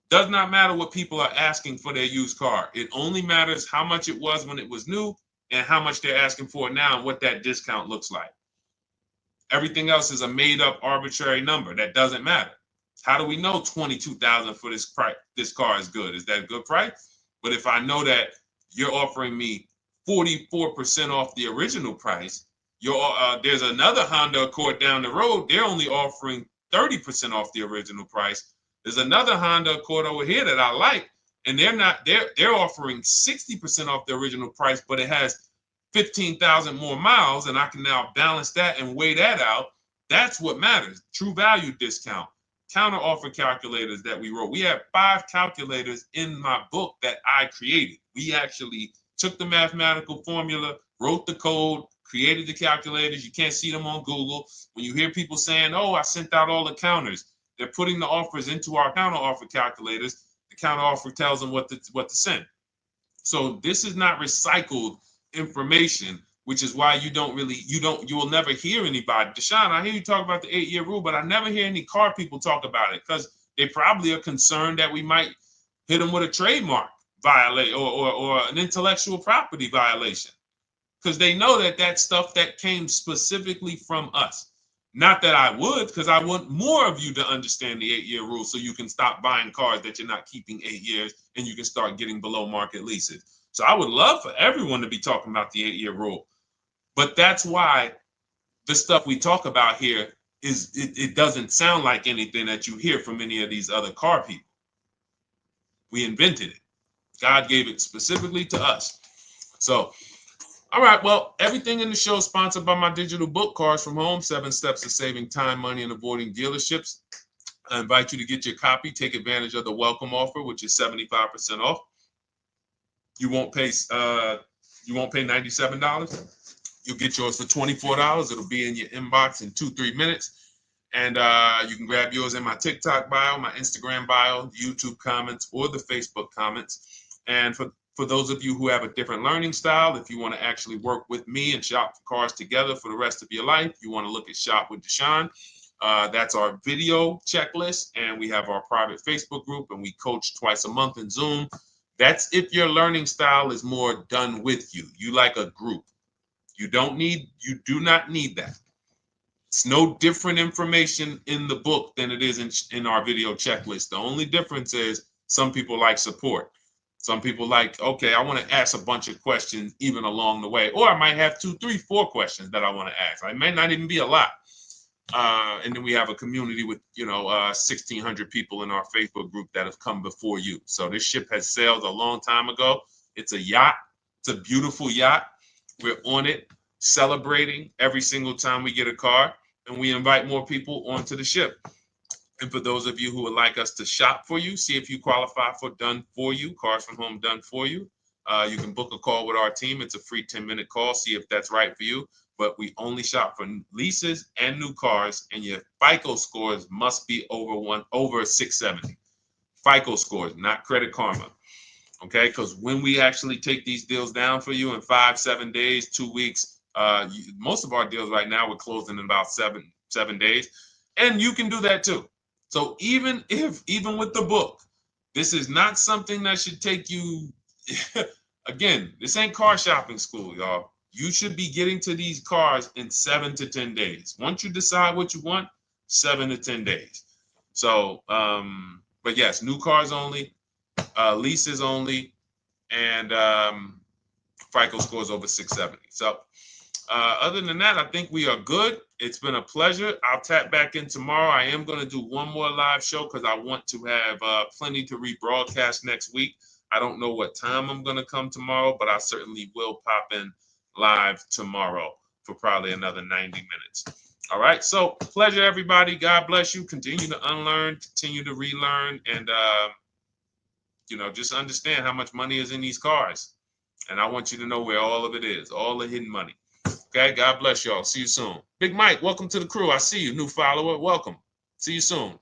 S1: Does not matter what people are asking for their used car. It only matters how much it was when it was new and how much they're asking for it now and what that discount looks like. Everything else is a made up arbitrary number that doesn't matter. How do we know $22,000 for this price? This car is good. Is that a good price? But if I know that you're offering me 44% off the original price, there's another Honda Accord down the road. They're only offering 30% off the original price. There's another Honda Accord over here that I like, and they're offering 60% off the original price, but it has 15,000 more miles, and I can now balance that and weigh that out. That's what matters. True value discount, counter offer calculators that we wrote. We have 5 calculators in my book that I created. We actually took the mathematical formula, wrote the code, created the calculators. You can't see them on Google. When you hear people saying, oh, I sent out all the counters, they're putting the offers into our counter offer calculators. The counter offer tells them what to send. So this is not recycled information, which is why you will never hear anybody. Deshone, I hear you talk about the 8-year rule, but I never hear any car people talk about it, because they probably are concerned that we might hit them with a trademark violation or an intellectual property violation, because they know that stuff that came specifically from us. Not that I would, because I want more of you to understand the 8-year rule, so you can stop buying cars that you're not keeping 8 years, and you can start getting below market leases. So I would love for everyone to be talking about the 8-year rule. But that's why the stuff we talk about here it doesn't sound like anything that you hear from any of these other car people. We invented it. God gave it specifically to us. So, all right, well, everything in the show is sponsored by my digital book, Cars from Home, 7 Steps to Saving Time, Money, and Avoiding Dealerships. I invite you to get your copy. Take advantage of the welcome offer, which is 75% off. You won't pay $97. You'll get yours for $24. It'll be in your inbox in 2-3 minutes. And you can grab yours in my TikTok bio, my Instagram bio, YouTube comments, or the Facebook comments. And for those of you who have a different learning style, if you want to actually work with me and shop for cars together for the rest of your life, you want to look at Shop with Deshone. That's our video checklist. And we have our private Facebook group, and we coach twice a month in Zoom. That's if your learning style is more done with you. You like a group. You do not need that. It's no different information in the book than it is in our video checklist. The only difference is some people like support. Some people like, okay, I want to ask a bunch of questions even along the way, or I might have 2, 3, 4 questions that I want to ask. It may not even be a lot. And then we have a community with 1,600 people in our Facebook group that have come before you. So this ship has sailed a long time ago. It's a yacht. It's a beautiful yacht. We're on it, celebrating every single time we get a car, and we invite more people onto the ship. And for those of you who would like us to shop for you, see if you qualify for Done For You, Cars from Home Done For You, you can book a call with our team. It's a free 10-minute call. See if that's right for you. But we only shop for leases and new cars, and your FICO scores must be over 670. FICO scores, not Credit Karma. Okay, because when we actually take these deals down for you in 5, 7 days, 2 weeks, most of our deals right now we're closing in about seven days, and you can do that too. So even with the book, this is not something that should take you. Again, this ain't car shopping school, y'all. You should be getting to these cars in 7 to 10 days. Once you decide what you want, 7 to 10 days. So, but yes, new cars only, leases only, and FICO scores over 670. So other than that, I think we are good. It's been a pleasure. I'll tap back in tomorrow. I am going to do one more live show because I want to have plenty to rebroadcast next week. I don't know what time I'm going to come tomorrow, but I certainly will pop in live tomorrow for probably another 90 minutes. All right. So pleasure, everybody. God bless you. Continue to unlearn, continue to relearn, and just understand how much money is in these cars. And I want you to know where all of it is, all the hidden money. Okay, God bless y'all. See you soon. Big Mike, welcome to the crew. I see you, new follower. Welcome. See you soon.